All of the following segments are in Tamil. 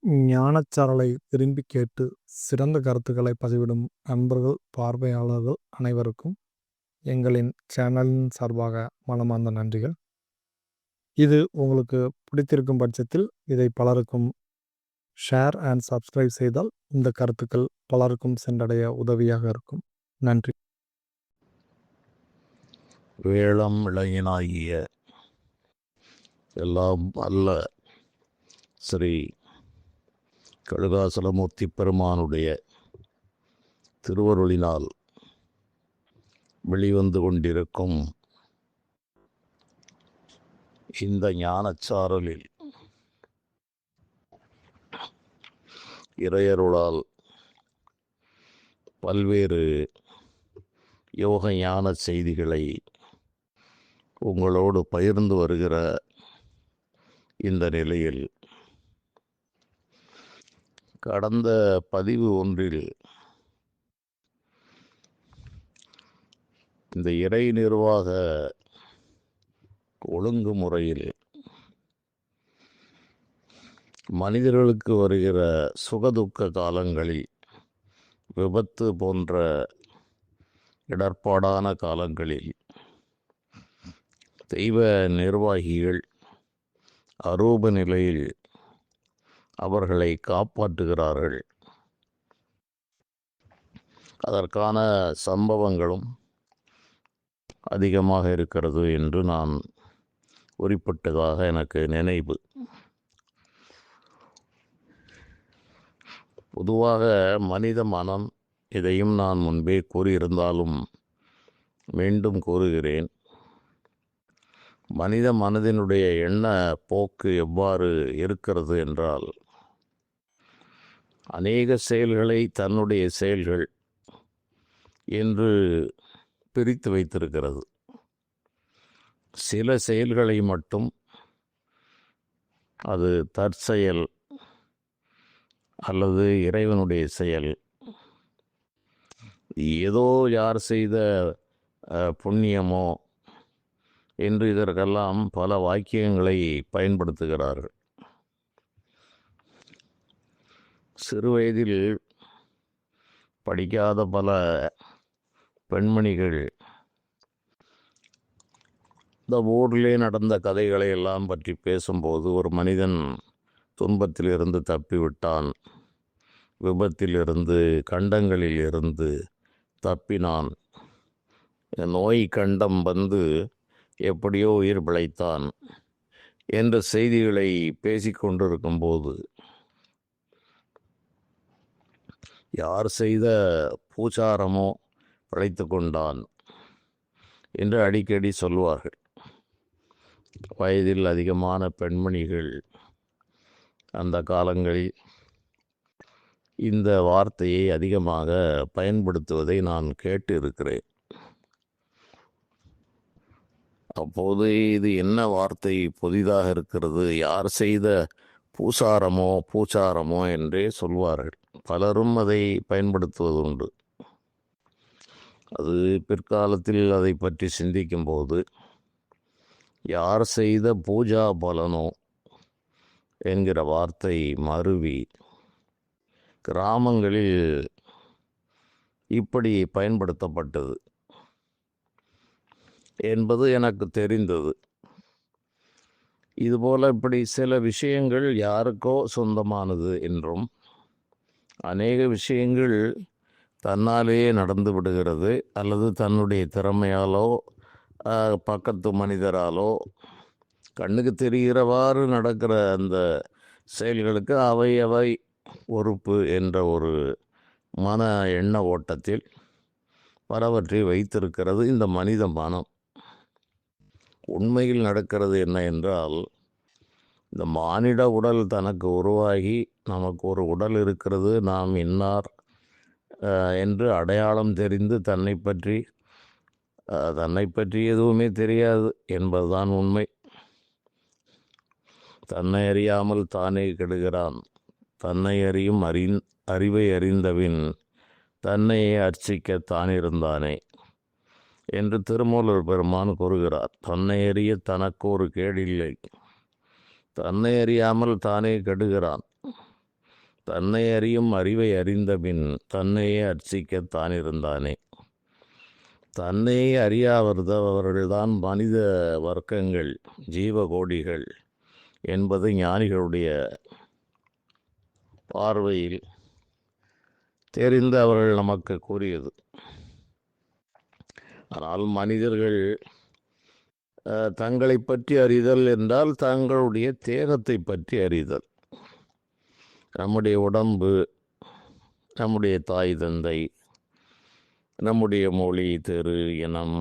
ஞானச்சாரலை விரும்பி கேட்டு சிறந்த கருத்துக்களை பதிவிடும் நண்பர்கள், பார்வையாளர்கள் அனைவருக்கும் எங்களின் சேனலின் சார்பாக மனமார்ந்த நன்றிகள். இது உங்களுக்கு பிடித்திருக்கும் பட்சத்தில் இதை பலருக்கும் ஷேர் அண்ட் சப்ஸ்கிரைப் செய்தால் இந்த கருத்துக்கள் பலருக்கும் சென்றடைய உதவியாக இருக்கும். நன்றி. வேளம் இளைஞனாகிய எல்லாம் அல்ல ஸ்ரீ கழுகாசலமூர்த்தி பெருமானுடைய திருவருளினால் வெளிவந்து கொண்டிருக்கும் இந்த ஞானச்சாரலில் இறையருளால் பல்வேறு யோக ஞான செய்திகளை உங்களோடு பகிர்ந்து வருகிற இந்த நிலையில் கடந்த பதிவு ஒன்றில் இந்த இறை நிர்வாக ஒழுங்குமுறையில் மனிதர்களுக்கு வருகிற சுகதுக்க காலங்களில், விபத்து போன்ற இடர்பாடான காலங்களில் தெய்வ நிர்வாகிகள் அரூப நிலையில் அவர்களை காப்பாற்றுகிறார்கள். அதற்கான சம்பவங்களும் அதிகமாக இருக்கிறது என்று நான் குறிப்பிட்டதாக எனக்கு நினைவு. பொதுவாக மனித மனம், இதையும் நான் முன்பே கூறியிருந்தாலும் மீண்டும் கூறுகிறேன், மனித மனதினுடைய எண்ண போக்கு எவ்வாறு இருக்கிறது என்றால், அநேக செயல்களை தன்னுடைய செயல்கள் என்று பிரித்து வைத்திருக்கிறது. சில செயல்களை மட்டும் அது தற்செயல் அல்லது இறைவனுடைய செயல், ஏதோ யார் செய்த புண்ணியமோ என்று இதற்கெல்லாம் பல வாக்கியங்களை பயன்படுத்துகிறார்கள். சிறு வயதில் படிக்காத பல பெண்மணிகள் இந்த ஊரிலே நடந்த கதைகளை எல்லாம் பற்றி பேசும்போது, ஒரு மனிதன் துன்பத்திலிருந்து தப்பிவிட்டான், விபத்திலிருந்து, கண்டங்களில் இருந்து தப்பினான், நோய் கண்டம் வந்து எப்படியோ உயிர் பிழைத்தான் என்ற செய்திகளை பேசிக்கொண்டிருக்கும்போது, யார் செய்த பூச்சாரமோ பிழைத்து கொண்டான் என்று அடிக்கடி சொல்வார்கள். வயதில் அதிகமான பெண்மணிகள் அந்த காலங்களில் இந்த வார்த்தையை அதிகமாக பயன்படுத்துவதை நான் கேட்டு இருக்கிறேன். அப்போது இது என்ன வார்த்தை புதிதாக இருக்கிறது, யார் செய்த பூச்சாரமோ என்றே சொல்வார்கள். பலரும் அதை பயன்படுத்துவது உண்டு. அது பிற்காலத்தில் அதை பற்றி சிந்திக்கும்போது, யார் செய்த பூஜா பலனோ என்கிற வார்த்தை மருவி கிராமங்களில் இப்படி பயன்படுத்தப்பட்டது என்பது எனக்கு தெரிந்தது. இதுபோல் இப்படி சில விஷயங்கள் யாருக்கோ சொந்தமானது என்றும், அநேக விஷயங்கள் தன்னாலேயே நடந்து விடுகிறது, அல்லது தன்னுடைய திறமையாலோ பக்கத்து மனிதராலோ கண்ணுக்கு தெரிகிறவாறு நடக்கிற அந்த செயல்களுக்கு அவை பொறுப்பு என்ற ஒரு மன எண்ண ஓட்டத்தில் பலவற்றை வைத்திருக்கிறது இந்த மனித மனம். உண்மையில் நடக்கிறது என்ன என்றால், இந்த மானிட உடல் தனக்கு உருவாகி நமக்கு ஒரு உடல் இருக்கிறது, நாம் இன்னார் என்று அடையாளம் தெரிந்து தன்னை பற்றி எதுவுமே தெரியாது என்பதுதான் உண்மை. தன்னை அறியாமல் தானே கெடுகிறான், தன்னை அறியும் அறிவை அறிந்தபின் தன்னையே அர்ச்சிக்க தானிருந்தானே என்று திருமூலர் பெருமான் கூறுகிறார். தன்னை அறிய தனக்கு ஒரு கேடில்லை, தன்னை அறியாமல் தானே கெடுகிறான். தன்னை அறியும் அறிவை அறிந்தபின் தன்னையே அர்ச்சிக்கத்தான் இருந்தானே. தன்னையே அறியாதவர்கள்தான் மனித வர்க்கங்கள், ஜீவகோடிகள் என்பது ஞானிகளுடைய பார்வையில் தெரிந்து அவர்கள் நமக்கு கூறியது. ஆனால் மனிதர்கள் தங்களை பற்றி அறிதல் என்றால் தங்களுடைய தேகத்தை பற்றி அறிதல். நம்முடைய உடம்பு, நம்முடைய தாய் தந்தை, நம்முடைய மொழி, தெரு, இனம்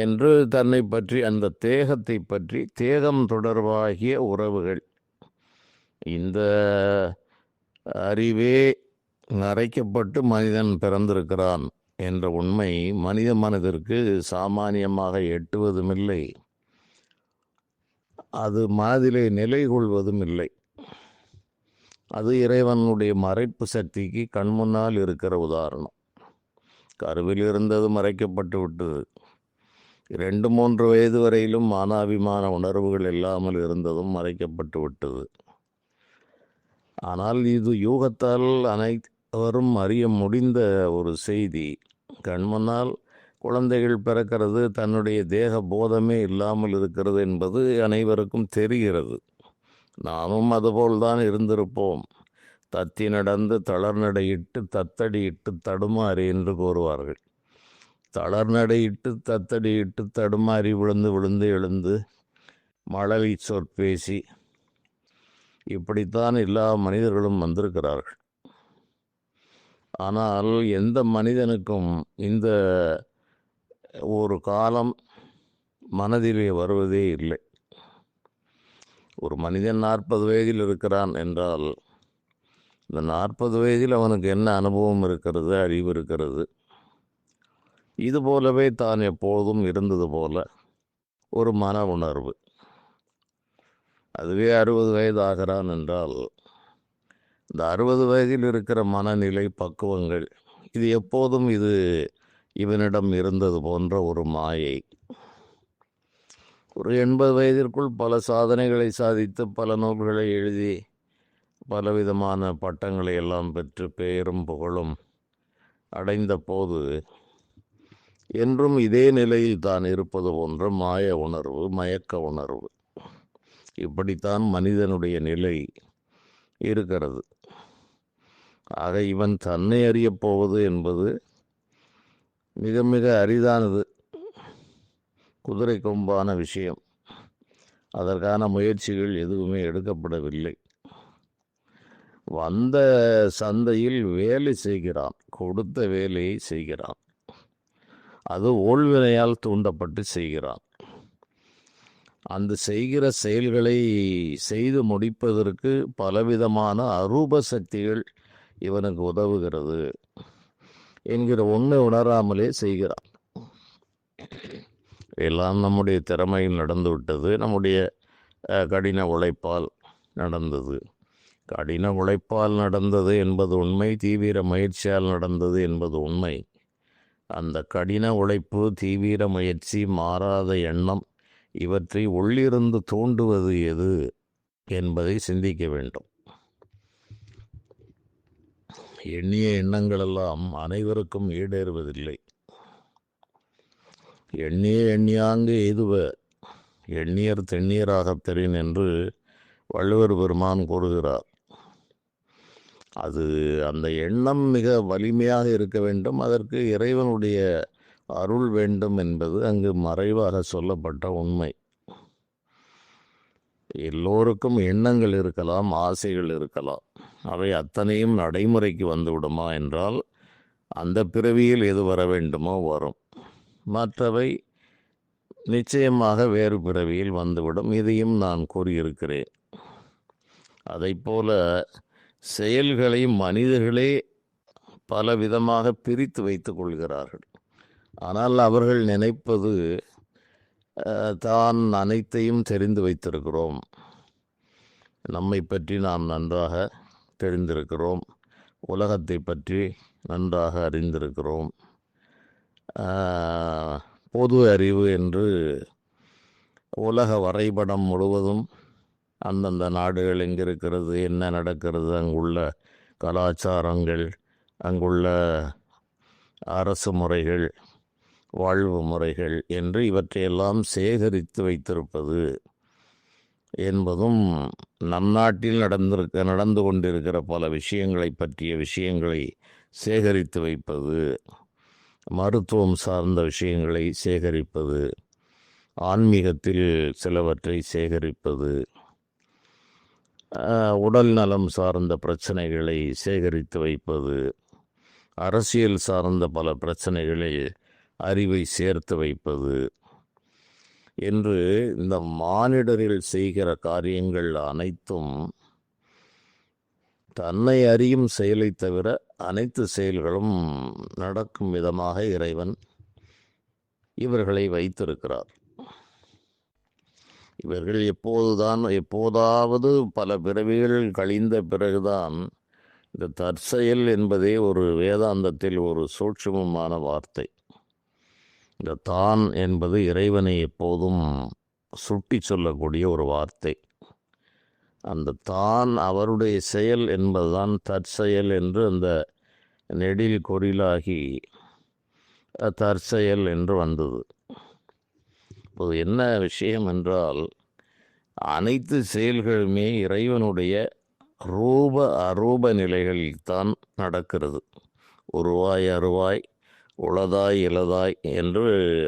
என்று தன்னை பற்றி, அந்த தேகத்தை பற்றி, தேகம் தொடர்பாகிய உறவுகள், இந்த அறிவே நரைக்கப்பட்டு மனிதன் பிறந்திருக்கிறான் என்ற உண்மை மனித மனதிற்கு சாமானியமாக எட்டுவதுமில்லை. அது மனதிலே நிலை கொள்வதும் இல்லை. அது இறைவனுடைய மறைப்பு சக்திக்கு கண்முன்னால் இருக்கிற உதாரணம். கருவில் இருந்தது மறைக்கப்பட்டு விட்டது. 2-3 வயது வரையிலும் மானாபிமான உணர்வுகள் இல்லாமல் இருந்ததும் மறைக்கப்பட்டு விட்டது. ஆனால் இது யூகத்தால் அனைவரும் அறிய முடிந்த ஒரு செய்தி. கண்முன்னால் குழந்தைகள் பிறக்கிறது, தன்னுடைய தேக போதமே இல்லாமல் இருக்கிறது என்பது அனைவருக்கும் தெரிகிறது. நாமும் அதுபோல்தான் இருந்திருப்போம். தத்தி நடந்து தளர்நடையிட்டு தத்தடியிட்டு தடுமாறி என்று கூறுவார்கள். தளர்நடையிட்டு தத்தடியிட்டு தடுமாறி விழுந்து விழுந்து எழுந்து மழலை சொற்பேசி, இப்படித்தான் எல்லா மனிதர்களும் வந்திருக்கிறார்கள். ஆனால் எந்த மனிதனுக்கும் இந்த ஒரு காலம் மனதிலே வருவதே இல்லை. ஒரு மனிதன் 40 வயதில் இருக்கிறான் என்றால் இந்த 40 வயதில் அவனுக்கு என்ன அனுபவம் இருக்கிறது, அறிவு இருக்கிறது. இது போலவே தான் எப்போதும் இருந்தது போல ஒரு மன உணர்வு. அதுவே 60 வயது ஆகிறான் என்றால் இந்த 60 வயதில் இருக்கிற மனநிலை, பக்குவங்கள், இது எப்போதும் இது இவனிடம் இருந்தது போன்ற ஒரு மாயை. ஒரு 80 வயதிற்குள் பல சாதனைகளை சாதித்து பல நூல்களை எழுதி பலவிதமான பட்டங்களை எல்லாம் பெற்று பெயரும் புகழும் அடைந்த போது என்றும் இதே நிலையில் தான் இருப்பது போன்ற மாய உணர்வு, மயக்க உணர்வு. இப்படித்தான் மனிதனுடைய நிலை இருக்கிறது. ஆக இவன் தன்னை அறியப் போவது என்பது மிக மிக அரிதானது, குதிரை கொம்பான விஷயம். அதற்கான முயற்சிகள் எதுவுமே எடுக்கப்படவில்லை. வந்த சந்தையில் வேலை செய்கிறான், கொடுத்த வேலையை செய்கிறான். அது ஓள்வினையால் தூண்டப்பட்டு செய்கிறான். அந்த செய்கிற செயல்களை செய்து முடிப்பதற்கு பலவிதமான அரூப சக்திகள் இவனுக்கு உதவுகிறது என்கிற ஒன்று உணராமலே செய்கிறான். எல்லாம் நம்முடைய திறமையில் நடந்து விட்டது, நம்முடைய கடின உழைப்பால் நடந்தது. கடின உழைப்பால் நடந்தது என்பது உண்மை, தீவிர முயற்சியால் நடந்தது என்பது உண்மை. அந்த கடின உழைப்பு, தீவிர முயற்சி, மாறாத எண்ணம், இவற்றை உள்ளிருந்து தூண்டுவது எது என்பதை சிந்திக்க வேண்டும். எண்ணிய எண்ணங்களெல்லாம் அனைவருக்கும் ஈடேறுவதில்லை. எண்ணிய எண்ணியாங்கு எய்துவ எண்ணியர் தெண்ணியராகத் தெரின் என்று வள்ளுவர் பெருமான் கூறுகிறார். அது அந்த எண்ணம் மிக வலிமையாக இருக்க வேண்டும். அதற்கு இறைவனுடைய அருள் வேண்டும் என்பது அங்கு மறைவாக சொல்லப்பட்ட உண்மை. எல்லோருக்கும் எண்ணங்கள் இருக்கலாம், ஆசைகள் இருக்கலாம். அவை அத்தனையும் நடைமுறைக்கு வந்து விடுமா என்றால் அந்த பிறவியில் எது வர வேண்டுமோ வரும். மற்றவை நிச்சயமாக வேறு பிறவியில் வந்துவிடும். இதையும் நான் கூறியிருக்கிறேன். அதைப்போல செயல்களை மனிதர்களே பலவிதமாக பிரித்து வைத்துக் கொள்கிறார்கள். ஆனால் அவர்கள் நினைப்பது தான் அனைத்தையும் தெரிந்து வைத்திருக்கிறோம், நம்மை பற்றி நாம் நன்றாக தெரிந்திருக்கிறோம், உலகத்தை பற்றி நன்றாக அறிந்திருக்கிறோம், பொது அறிவு என்று உலக வரைபடம் முழுவதும் அந்தந்த நாடுகள் எங்கே இருக்கிறது, என்ன நடக்கிறது, அங்குள்ள கலாச்சாரங்கள், அங்குள்ள அரசு முறைகள், வாழ்வு முறைகள் என்று இவற்றையெல்லாம் சேகரித்து வைத்திருப்பது என்பதும் நம் நாட்டில் நடந்து கொண்டிருக்கிற பல விஷயங்களை பற்றிய விஷயங்களை சேகரித்து வைப்பது, மருத்துவம் சார்ந்த விஷயங்களை சேகரிப்பது, ஆன்மீகத்தில் சிலவற்றை சேகரிப்பது, உடல் நலம் சார்ந்த பிரச்சனைகளை சேகரித்து வைப்பது, அரசியல் சார்ந்த பல பிரச்சனைகளை அறிவை சேர்த்து வைப்பது என்று இந்த மானிடரில் செய்கிற காரியங்கள் அனைத்தும் தன்னை அறியும் செயலை தவிர அனைத்து செயல்களும் நடக்கும் விதமாக இறைவன் இவர்களை வைத்திருக்கிறார். இவர்கள் எப்போதாவது பல பிறவிகள் கழிந்த பிறகுதான் இந்த தற்செயல் என்பதே ஒரு வேதாந்தத்தில் ஒரு சூட்சுமமான வார்த்தை. இந்த தான் என்பது இறைவனை எப்போதும் சுட்டி சொல்லக்கூடிய ஒரு வார்த்தை. அந்த தான் அவருடைய செயல் என்பதுதான் தற்செயல் என்று அந்த நெடில் கொரிலாகி தற்செயல் என்று வந்தது. இப்போது என்ன விஷயம் என்றால், அனைத்து செயல்களுமே இறைவனுடைய ரூப அரூப நிலைகளில் தான் நடக்கிறது. உருவாய் அருவாய் உளதாய் இலதாய் என்று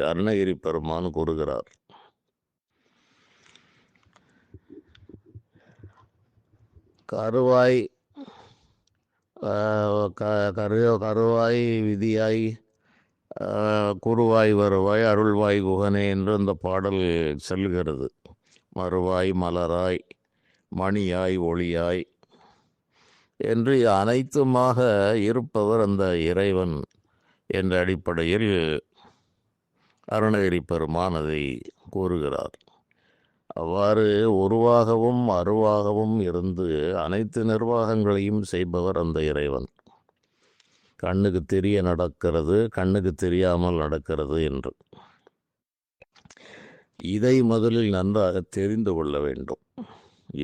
அருணகிரி பெருமான் கூறுகிறார். கருவாய் கருவாய் விதியாய் குருவாய் வருவாய் அருள்வாய் குகனே என்று அந்த பாடல் செல்கிறது. மறுவாய் மலராய் மணியாய் ஒளியாய் என்று அனைத்துமாக இருப்பவர் அந்த இறைவன் என்ற அடிப்படையில் அருணகிரி பெருமான் அதை கூறுகிறார். அவ்வாறு உருவாகவும் அருவாகவும் இருந்து அனைத்து நிர்வாகங்களையும் செய்பவர் அந்த இறைவன். கண்ணுக்கு தெரிய நடக்கிறது, கண்ணுக்கு தெரியாமல் நடக்கிறது என்று இதை முதலில் நன்றாக தெரிந்து கொள்ள வேண்டும்.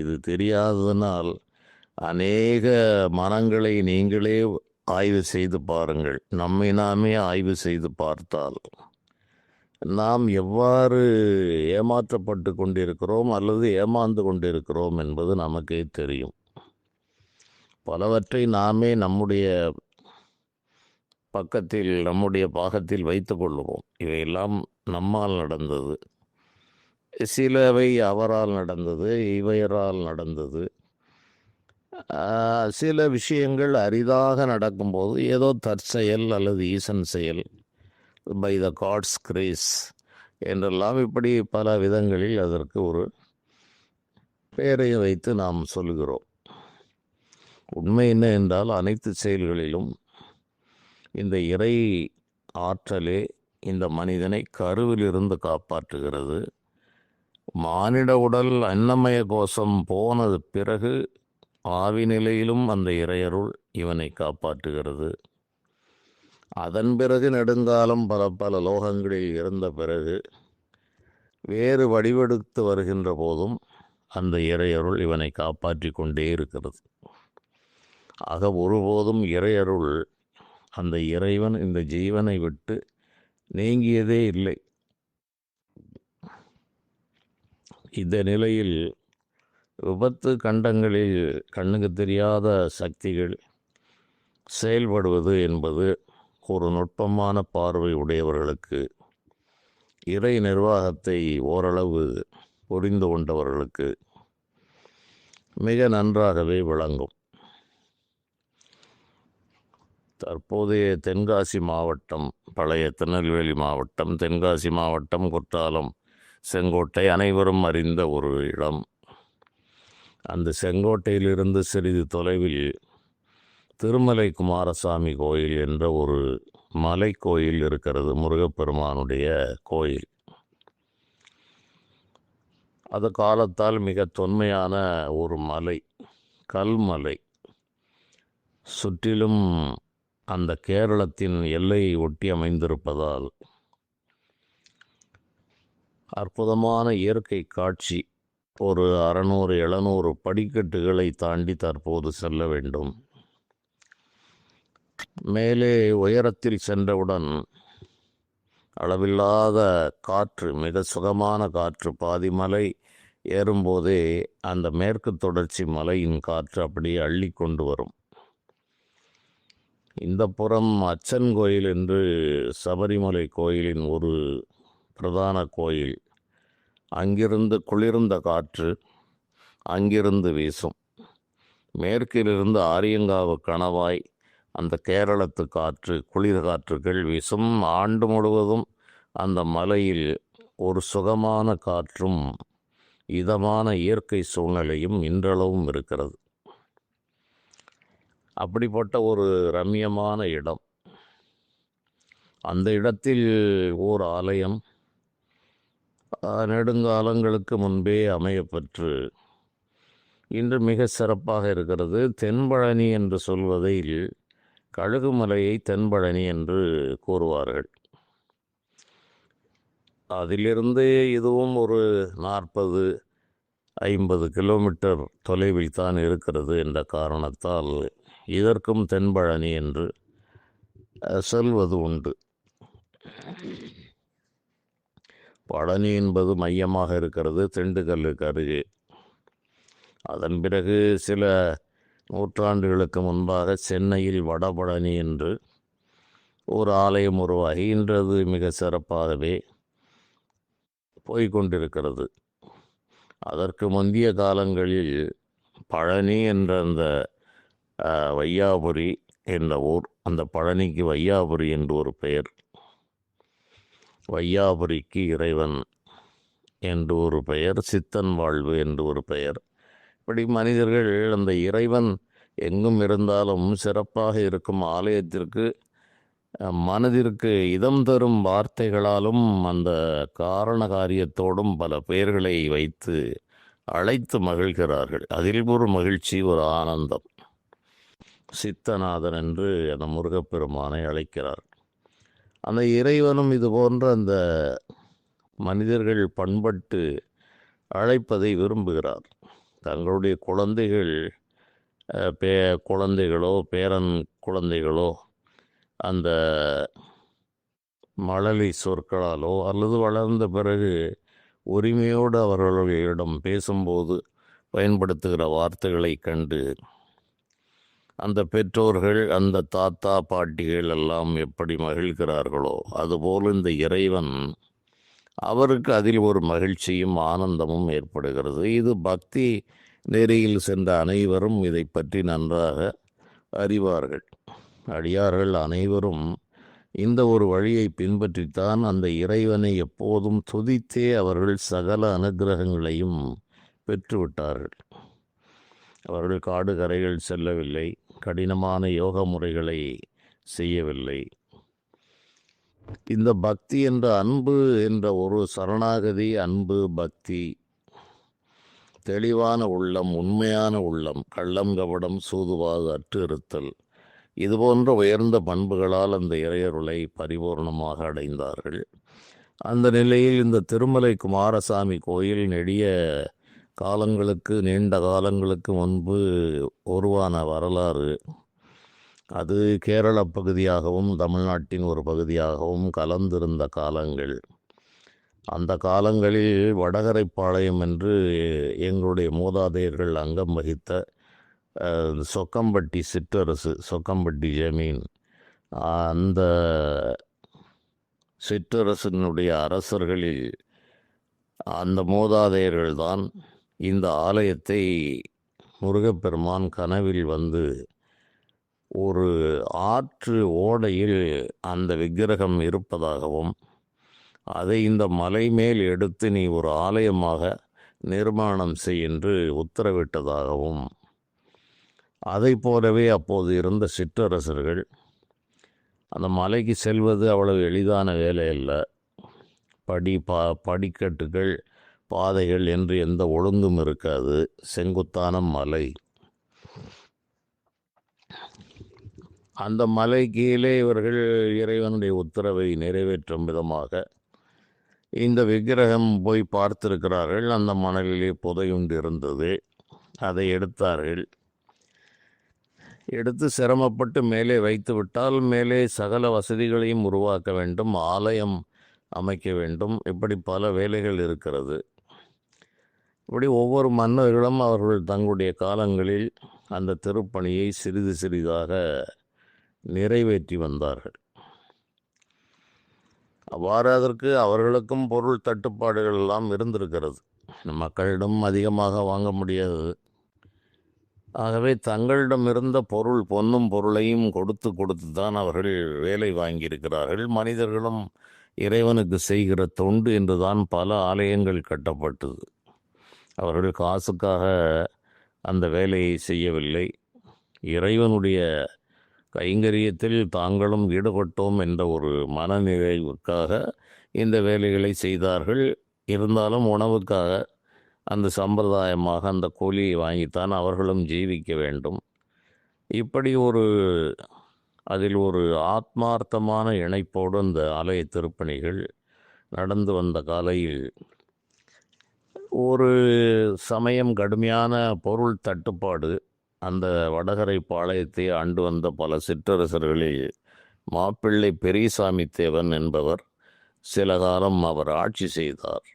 இது தெரியாததனால் அநேக மனங்களை நீங்களே ஆய்வு செய்து பாருங்கள். நம்மை நாமே ஆய்வு செய்து பார்த்தால் நாம் எவ்வாறு ஏமாற்றப்பட்டு கொண்டிருக்கிறோம் அல்லது ஏமாந்து கொண்டிருக்கிறோம் என்பது நமக்கே தெரியும். பலவற்றை நாமே நம்முடைய பக்கத்தில் நம்முடைய பாகத்தில் வைத்து கொள்ளுவோம். இவையெல்லாம் நம்மால் நடந்தது, சிலவை அவரால் நடந்தது, இவையரால் நடந்தது. சில விஷயங்கள் அரிதாக நடக்கும்போது ஏதோ தற்செயல் அல்லது ஈசன் செயல், பை த காட்ஸ் கிரேஸ் என்றெல்லாம் இப்படி பல விதங்களில் அதற்கு ஒரு பெயரை வைத்து நாம் சொல்கிறோம். உண்மை என்ன என்றால், அனைத்து செயல்களிலும் இந்த இறை ஆற்றலே இந்த மனிதனை கருவிலிருந்து காப்பாற்றுகிறது. மானிட உடல் அன்னமய கோஷம் போனது பிறகு ஆவி நிலையிலும் அந்த இறையருள் இவனை காப்பாற்றுகிறது. அதன் பிறகு நெடுங்காலம் பல லோகங்களில் இருந்த பிறகு வேறு வடிவெடுத்து வருகின்ற போதும் அந்த இறையருள் இவனை காப்பாற்றி கொண்டே இருக்கிறது. ஆக ஒருபோதும் இறையருள், அந்த இறைவன் இந்த ஜீவனை விட்டு நீங்கியதே இல்லை. இந்த நிலையில் விபத்து கண்டங்களில் கண்ணுக்கு தெரியாத சக்திகள் செயல்படுவது என்பது ஒரு நுட்பமான பார்வை உடையவர்களுக்கு, இறை நிர்வாகத்தை ஓரளவு புரிந்து கொண்டவர்களுக்கு மிக நன்றாகவே விளங்கும். தற்போதைய தென்காசி மாவட்டம், பழைய திருநெல்வேலி மாவட்டம், தென்காசி மாவட்டம், குற்றாலம், செங்கோட்டை அனைவரும் அறிந்த ஒரு இடம். அந்த செங்கோட்டையிலிருந்து சிறிது தொலைவில் திருமலை குமாரசாமி கோயில் என்ற ஒரு மலை கோயில் இருக்கிறது, முருகப்பெருமானுடைய கோயில். அது காலத்தால் மிக தொன்மையான ஒரு மலை, கல்மலை. சுற்றிலும் அந்த கேரளத்தின் எல்லையை ஒட்டி அமைந்திருப்பதால் அற்புதமான இயற்கை காட்சி ஒரு 600-700 படிக்கட்டுகளை தாண்டி தற்போது செல்ல வேண்டும். மேலே உயரத்தில் சென்றவுடன் அளவில்லாத காற்று, மிக சுகமான காற்று. பாதி மலை ஏறும்போதே அந்த மேற்கு தொடர்ச்சி மலையின் காற்று அப்படியே அள்ளி கொண்டு வரும். இந்த புறம் அச்சன் கோயில் என்று சபரிமலை கோயிலின் ஒரு பிரதான கோயில். அங்கிருந்து குளிர்ந்த காற்று அங்கிருந்து வீசும். மேற்கிலிருந்து ஆரியங்காவு கணவாய் அந்த கேரளத்து காற்று, குளிர் காற்றுகள் வீசும். ஆண்டு முழுவதும் அந்த மலையில் ஒரு சுகமான காற்றும் இதமான இயற்கை சூழ்நிலையும் இன்றளவும் இருக்கிறது. அப்படிப்பட்ட ஒரு ரம்யமான இடம். அந்த இடத்தில் ஓர் ஆலயம் நெடுங்காலங்களுக்கு முன்பே அமையப்பெற்று இன்று மிக சிறப்பாக இருக்கிறது. தென்பழனி என்று சொல்வதில் கழுகுமலையை தென்பழனி என்று கூறுவார்கள். அதிலிருந்து இதுவும் ஒரு 40-50 கிலோமீட்டர் தொலைவில் தான் இருக்கிறது என்ற காரணத்தால் இதற்கும் தென்பழனி என்று சொல்வது உண்டு. பழனி என்பது மையமாக இருக்கிறது திண்டுக்கல்லுக்கு அருகே. அதன் பிறகு சில நூற்றாண்டுகளுக்கு முன்பாக சென்னையில் வடபழனி என்று ஒரு ஆலயம் உருவாகி இன்றது மிக சிறப்பாகவே போய்கொண்டிருக்கிறது. அதற்கு முந்தைய காலங்களில் பழனி என்ற அந்த வையாபுரி என்ற ஊர், அந்த பழனிக்கு வையாபுரி என்று ஒரு பெயர், வையாபுரிக்கு இறைவன் என்று ஒரு பெயர், சித்தன் வாழ்வு என்று ஒரு பெயர். இப்படி மனிதர்கள் அந்த இறைவன் எங்கும் இருந்தாலும் சிறப்பாக இருக்கும் ஆலயத்திற்கு மனதிற்கு இதம் தரும் வார்த்தைகளாலும் அந்த காரண காரியத்தோடும் பல பெயர்களை வைத்து அழைத்து மகிழ்கிறார்கள். அதில் ஒரு மகிழ்ச்சி, ஒரு ஆனந்தம். சித்தநாதன் என்று அந்த முருகப்பெருமானை அழைக்கிறார். அந்த இறைவனும் இது போன்ற அந்த மனிதர்கள் பண்பட்டு அழைப்பதை விரும்புகிறார். தங்களுடைய குழந்தைகளோ பேரன் குழந்தைகளோ அந்த மழலை சொற்களாலோ அல்லது வளர்ந்த பிறகு உரிமையோடு அவர்களிடம் பேசும்போது பயன்படுத்துகிற வார்த்தைகளை கண்டு அந்த பெற்றோர்கள், அந்த தாத்தா பாட்டிகள் எல்லாம் எப்படி மகிழ்கிறார்களோ அதுபோல் இந்த இறைவன் அவருக்கு அதில் ஒரு மகிழ்ச்சியும் ஆனந்தமும் ஏற்படுகிறது. இது பக்தி நெறியில் சென்ற அனைவரும் இதை பற்றி நன்றாக அறிவார்கள். அடியார்கள் அனைவரும் இந்த ஒரு வழியை பின்பற்றித்தான் அந்த இறைவனை எப்போதும் துதித்தே அவர்கள் சகல அனுகிரகங்களையும் பெற்றுவிட்டார்கள். அவர்கள் காடு கரைகள் செல்லவில்லை, கடினமான யோக முறைகளை செய்யவில்லை. இந்த பக்தி என்ற அன்பு என்ற ஒரு சரணாகதி, அன்பு, பக்தி, தெளிவான உள்ளம், உண்மையான உள்ளம், கள்ளம் கபடம் சூதுவாது அற்று இருத்தல், இதுபோன்ற உயர்ந்த பண்புகளால் அந்த இறையருளை பரிபூர்ணமாக அடைந்தார்கள். அந்த நிலையில் இந்த திருமலை குமாரசாமி கோயில் நீண்ட காலங்களுக்கு முன்பு உருவான வரலாறு. அது கேரள பகுதியாகவும் தமிழ்நாட்டின் ஒரு பகுதியாகவும் கலந்திருந்த காலங்கள். அந்த காலங்களில் வடகரைப்பாளையம் என்று எங்களுடைய மூதாதையர்கள் அங்கம் வகித்த சொக்கம்பட்டி சிற்றரசு, சொக்கம்பட்டி ஜமீன், அந்த சிற்றரசனுடைய அரசர்களில் அந்த மூதாதையர்கள்தான் இந்த ஆலயத்தை முருகப்பெருமான் கனவில் வந்து ஒரு ஆற்று ஓடையில் அந்த விக்கிரகம் இருப்பதாகவும் அதை இந்த மலை மேல் எடுத்து நீ ஒரு ஆலயமாக நிர்மாணம் செய் என்று உத்தரவிட்டதாகவும், அதை போலவே அப்போது இருந்த சிற்றரசர்கள் அந்த மலைக்கு செல்வது அவ்வளவு எளிதான வேலை அல்ல. படிக்கட்டுகள், பாதைகள் என்று எந்த ஒழுங்கும் இருக்காது. செங்குத்தான மலை. அந்த மலை கீழே இவர்கள் இறைவனுடைய உத்தரவை நிறைவேற்றும் விதமாக இந்த விக்கிரகம் போய் பார்த்திருக்கிறார்கள். அந்த மணலிலே புதையுண்டு இருந்தது. அதை எடுத்தார்கள். எடுத்து சிரமப்பட்டு மேலே வைத்து விட்டால் மேலே சகல வசதிகளையும் உருவாக்க வேண்டும், ஆலயம் அமைக்க வேண்டும், இப்படி பல வேலைகள் இருக்கிறது. இப்படி ஒவ்வொரு மன்னர்களும் அவர்கள் தங்களுடைய காலங்களில் அந்த திருப்பணியை சிறிது சிறிதாக நிறைவேற்றி வந்தார்கள். அவ்வாறு அதற்கு அவர்களுக்கும் பொருள் தட்டுப்பாடுகள் எல்லாம் இருந்திருக்கிறது. மக்களிடம் அதிகமாக வாங்க முடியாது. ஆகவே தங்களிடம் இருந்த பொருள், பொன்னும் பொருளையும் கொடுத்து கொடுத்து தான் அவர்கள் வேலை வாங்கியிருக்கிறார்கள். மனிதர்களும் இறைவனுக்கு செய்கிற தொண்டு என்றுதான் பல ஆலயங்கள் கட்டப்பட்டது. அவர்கள் காசுக்காக அந்த வேலையை செய்யவில்லை. இறைவனுடைய கைங்கரியத்தில் தாங்களும் ஈடுபட்டோம் என்ற ஒரு மனநிறைவுக்காக இந்த வேலைகளை செய்தார்கள். இருந்தாலும் உணவுக்காக அந்த சம்பிரதாயமாக அந்த கூலியை வாங்கித்தான் அவர்களும் ஜீவிக்க வேண்டும். இப்படி அதில் ஒரு ஆத்மார்த்தமான இணைப்போடு அந்த ஆலய திருப்பணிகள் நடந்து வந்த காலையில் ஒரு சமயம் கடுமையான பொருள் தட்டுப்பாடு அந்த வடகரை பாளையத்தை ஆண்டு வந்த பல சிற்றரசர்களில் மாப்பிள்ளை பெரியசாமி தேவன் என்பவர் சில காலம் அவர் ஆட்சி செய்தார்.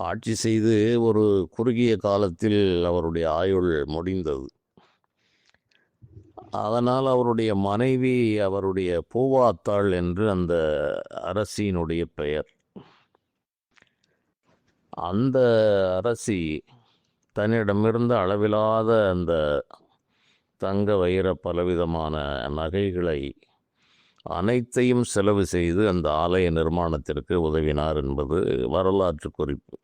ஆட்சி செய்து ஒரு குறுகிய காலத்தில் அவருடைய ஆயுள் முடிந்தது. அதனால் அவருடைய மனைவி அவருடைய பூவாத்தாள் என்று அந்த அரசியினுடைய பெயர். அந்த அரசி தன்னிடமிருந்த அளவிலாத அந்த தங்க வைர பலவிதமான நகைகளை அனைத்தையும் செலவு செய்து அந்த ஆலய நிர்மாணத்திற்கு உதவினார் என்பது வரலாற்று குறிப்பு.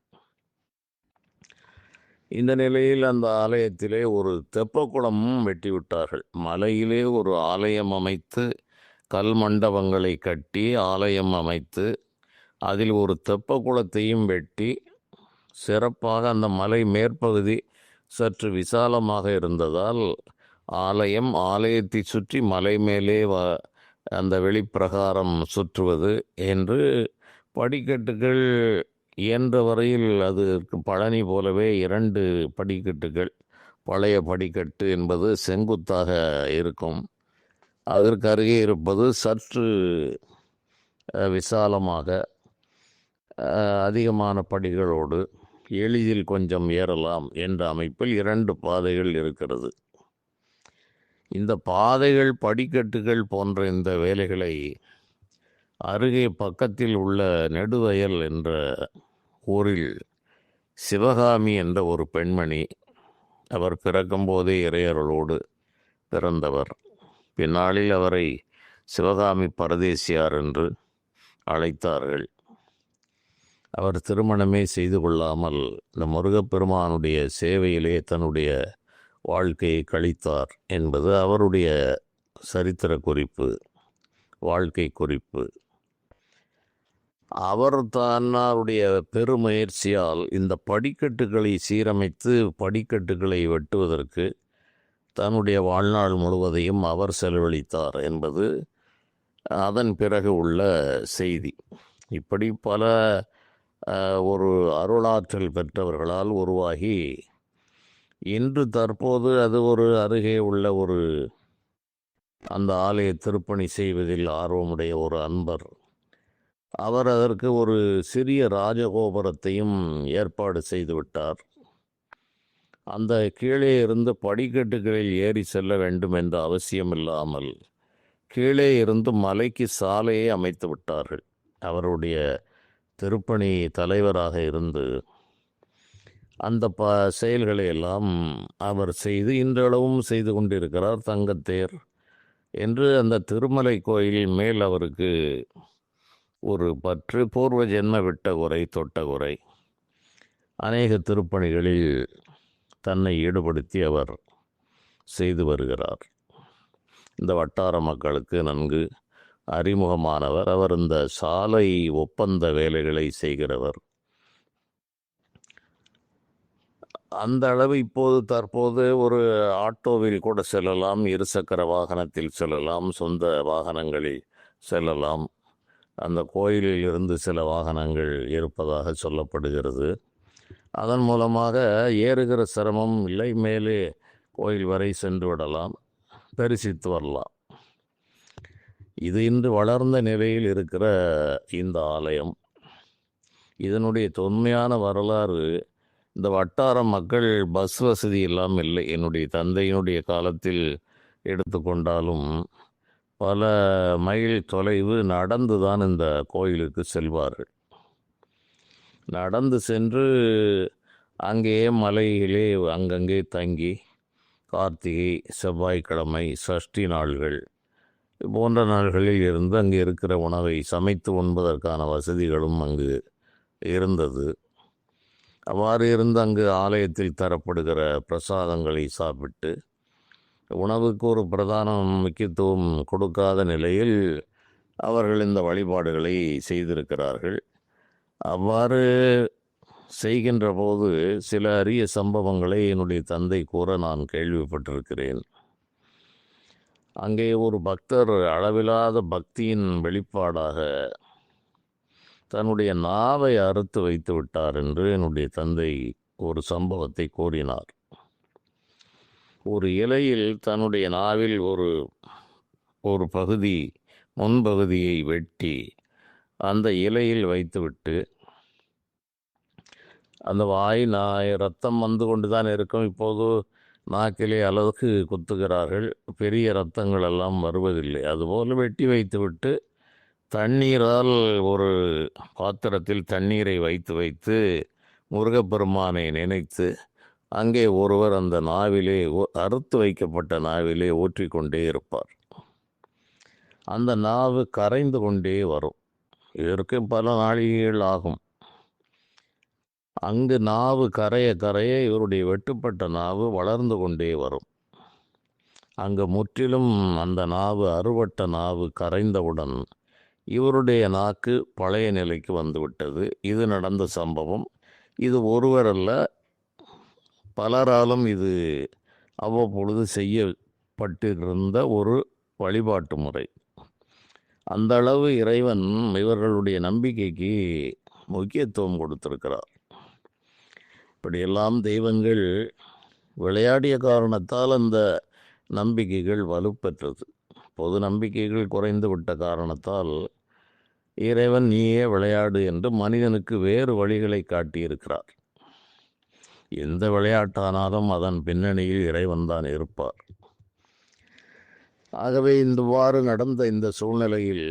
இந்த நிலையில் அந்த ஆலயத்திலே ஒரு தெப்பக்குளமும் வெட்டிவிட்டார்கள். மலையிலே ஒரு ஆலயம் அமைத்து கல் மண்டபங்களை கட்டி ஆலயம் அமைத்து அதில் ஒரு தெப்பக்குளத்தையும் வெட்டி சிறப்பாக அந்த மலை மேற்பகுதி சற்று விசாலமாக இருந்ததால் ஆலயத்தை சுற்றி மலை மேலே அந்த வெளிப்பிரகாரம் சுற்றுவது என்று படிக்கட்டுகள் இயன்ற வரையில் அதற்கு பழனி போலவே 2 படிக்கட்டுகள், பழைய படிக்கட்டு என்பது செங்குத்தாக இருக்கும், அதற்கு அருகே இருப்பது சற்று விசாலமாக அதிகமான படிகளோடு எளிதில் கொஞ்சம் ஏறலாம் என்ற அமைப்பில் 2 பாதைகள் இருக்கிறது. இந்த பாதைகள், படிக்கட்டுகள் போன்ற இந்த வேலைகளை அருகே பக்கத்தில் உள்ள நெடுவயல் என்ற ஊரில் சிவகாமி என்ற ஒரு பெண்மணி, அவர் பிறக்கும்போதே இறையருளோடு பிறந்தவர். பின்னாளில் அவரை சிவகாமி பரதேசியார் என்று அழைத்தார்கள். அவர் திருமணமே செய்து கொள்ளாமல் இந்த முருகப்பெருமானுடைய சேவையிலே தன்னுடைய வாழ்க்கையை கழித்தார் என்பது அவருடைய சரித்திர குறிப்பு, வாழ்க்கை குறிப்பு. அவர் தன்னுடைய பெருமுயற்சியால் இந்த படிக்கட்டுகளை சீரமைத்து படிக்கட்டுகளை வெட்டுவதற்கு தன்னுடைய வாழ்நாள் முழுவதையும் அவர் செலவழித்தார் என்பது அதன் பிறகு உள்ள செய்தி. இப்படி பல ஒரு அருளாற்றல் பெற்றவர்களால் உருவாகி இன்று தற்போது அது ஒரு அருகே உள்ள அந்த ஆலய திருப்பணி செய்வதில் ஆர்வமுடைய ஒரு அன்பர், அவர் அதற்கு ஒரு சிறிய ராஜகோபுரத்தையும் ஏற்பாடு செய்துவிட்டார். அந்த கீழே இருந்து படிக்கட்டுகளில் ஏறி செல்ல வேண்டும் என்ற அவசியமில்லாமல் கீழே இருந்து மலைக்கு சாலையை அமைத்து விட்டார்கள். அவருடைய திருப்பணி தலைவராக இருந்து அந்த செயல்களை எல்லாம் அவர் செய்து இன்றளவும் செய்து கொண்டிருக்கிறார். தங்கத்தேர் என்று அந்த திருமலை கோயில் மேல் அவருக்கு ஒரு பற்று, பூர்வ ஜென்ம விட்ட குறை, தொட்ட குறை. அநேக திருப்பணிகளில் தன்னை ஈடுபடுத்தி அவர் செய்து வருகிறார். இந்த வட்டார மக்களுக்கு நன்கு அறிமுகமானவர். அவர் இந்த சாலை ஒப்பந்த வேலைகளை செய்கிறவர். அந்த அளவு தற்போது ஒரு ஆட்டோவில் கூட செல்லலாம், இருசக்கர வாகனத்தில் செல்லலாம், சொந்த வாகனங்களில் செல்லலாம். அந்த கோயிலில் இருந்து சில வாகனங்கள் இருப்பதாக சொல்லப்படுகிறது. அதன் மூலமாக ஏறுகிற சிரமம் இல்லை, மேலே கோயில் வரை சென்று விடலாம், தரிசித்து வரலாம். இது இன்று வளர்ந்த நிலையில் இருக்கிற இந்த ஆலயம், இதனுடைய தொன்மையான வரலாறு, இந்த வட்டார மக்கள் பஸ் வசதி எல்லாம் இல்லை. என்னுடைய தந்தையினுடைய காலத்தில் எடுத்துக்கொண்டாலும் பல மைல் தொலைவு நடந்து தான் இந்த கோயிலுக்கு செல்வார்கள். நடந்து சென்று அங்கேயே மலையிலே அங்கங்கே தங்கி கார்த்திகை, செவ்வாய்க்கிழமை, சஷ்டி நாள்கள் போன்ற நாள்களில் இருந்து அங்கே இருக்கிற உணவை சமைத்து உண்பதற்கான வசதிகளும் அங்கு இருந்தது. அவ்வாறு இருந்து அங்கு ஆலயத்தில் தரப்படுகிற பிரசாதங்களை சாப்பிட்டு உணவுக்கு ஒரு பிரதான முக்கியத்துவம் கொடுக்காத நிலையில் அவர்கள் இந்த வழிபாடுகளை செய்திருக்கிறார்கள். அவ்வாறு செய்கின்ற போது சில அரிய சம்பவங்களை என்னுடைய தந்தை கூற நான் கேள்விப்பட்டிருக்கிறேன். அங்கே ஒரு பக்தர் அளவிலாத பக்தியின் வெளிப்பாடாக தன்னுடைய நாவை அறுத்து வைத்து விட்டார் என்று என்னுடைய தந்தை ஒரு சம்பவத்தை கூறினார். ஒரு இலையில் தன்னுடைய நாவில் ஒரு பகுதி முன்பகுதியை வெட்டி அந்த இலையில் வைத்துவிட்டு, அந்த ரத்தம் வந்து கொண்டு தான் இருக்கும். இப்போது நாக்கிலே அளவுக்கு குத்துகிறார்கள், பெரிய ரத்தங்கள் எல்லாம் வருவதில்லை. அதுபோல் வெட்டி வைத்துவிட்டு தண்ணீரால் ஒரு பாத்திரத்தில் தண்ணீரை வைத்து முருகப்பெருமானை நினைத்து அங்கே ஒருவர் அந்த நாவிலே அறுத்து வைக்கப்பட்ட நாவிலே ஊற்றிக்கொண்டே இருப்பார். அந்த நாவு கரைந்து கொண்டே வரும். இதற்கு பல நாழிகைகள் ஆகும். அங்கு நாவு கரைய கரைய இவருடைய வெட்டுப்பட்ட நாவு வளர்ந்து கொண்டே வரும். அங்கு முற்றிலும் அந்த நாவு, அறுவட்ட நாவு கரைந்தவுடன் இவருடைய நாக்கு பழைய நிலைக்கு வந்துவிட்டது. இது நடந்த சம்பவம். இது ஒருவரல்ல, பலராலும் இது அவ்வப்பொழுது செய்யப்பட்டிருந்த ஒரு வழிபாட்டு முறை. அந்த அளவு இறைவன் இவர்களுடைய நம்பிக்கைக்கு முக்கியத்துவம் கொடுத்திருக்கிறார். இப்படியெல்லாம் தெய்வங்கள் விளையாடிய காரணத்தால் அந்த நம்பிக்கைகள் வலுப்பெற்றது. பொது நம்பிக்கைகள் குறைந்து விட்ட காரணத்தால் இறைவன் நீயே விளையாடு என்று மனிதனுக்கு வேறு வழிகளை காட்டியிருக்கிறார். எந்த விளையாட்டானாலும் அதன் பின்னணியில் இறைவன் தான் இருப்பார். ஆகவே இவ்வாறு நடந்த இந்த சூழ்நிலையில்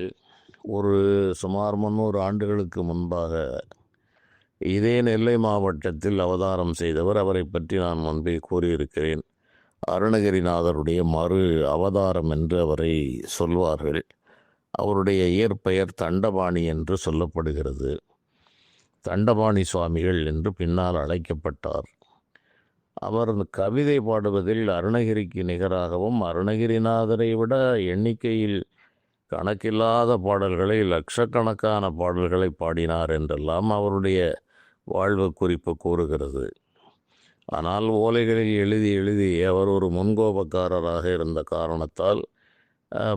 ஒரு சுமார் 300 ஆண்டுகளுக்கு முன்பாக இதே நெல்லை மாவட்டத்தில் அவதாரம் செய்தவர், அவரை பற்றி நான் முன்பே கூறியிருக்கிறேன். அருணகிரிநாதருடைய மறு அவதாரம் என்று அவரை சொல்வார்கள். அவருடைய இயற்பெயர் தண்டபாணி என்று சொல்லப்படுகிறது. தண்டபாணி சுவாமிகள் என்று பின்னால் அழைக்கப்பட்டார். அவர் கவிதை பாடுவதில் அருணகிரிக்கு நிகராகவும், அருணகிரிநாதரை விட எண்ணிக்கையில் கணக்கில்லாத பாடல்களை, லட்சக்கணக்கான பாடல்களை பாடினார் என்றெல்லாம் அவருடைய வாழ்வு குறிப்பு கூறுகிறது. ஆனால் ஓலைகளில் எழுதி எழுதி அவர் ஒரு முன்கோபக்காரராக இருந்த காரணத்தால்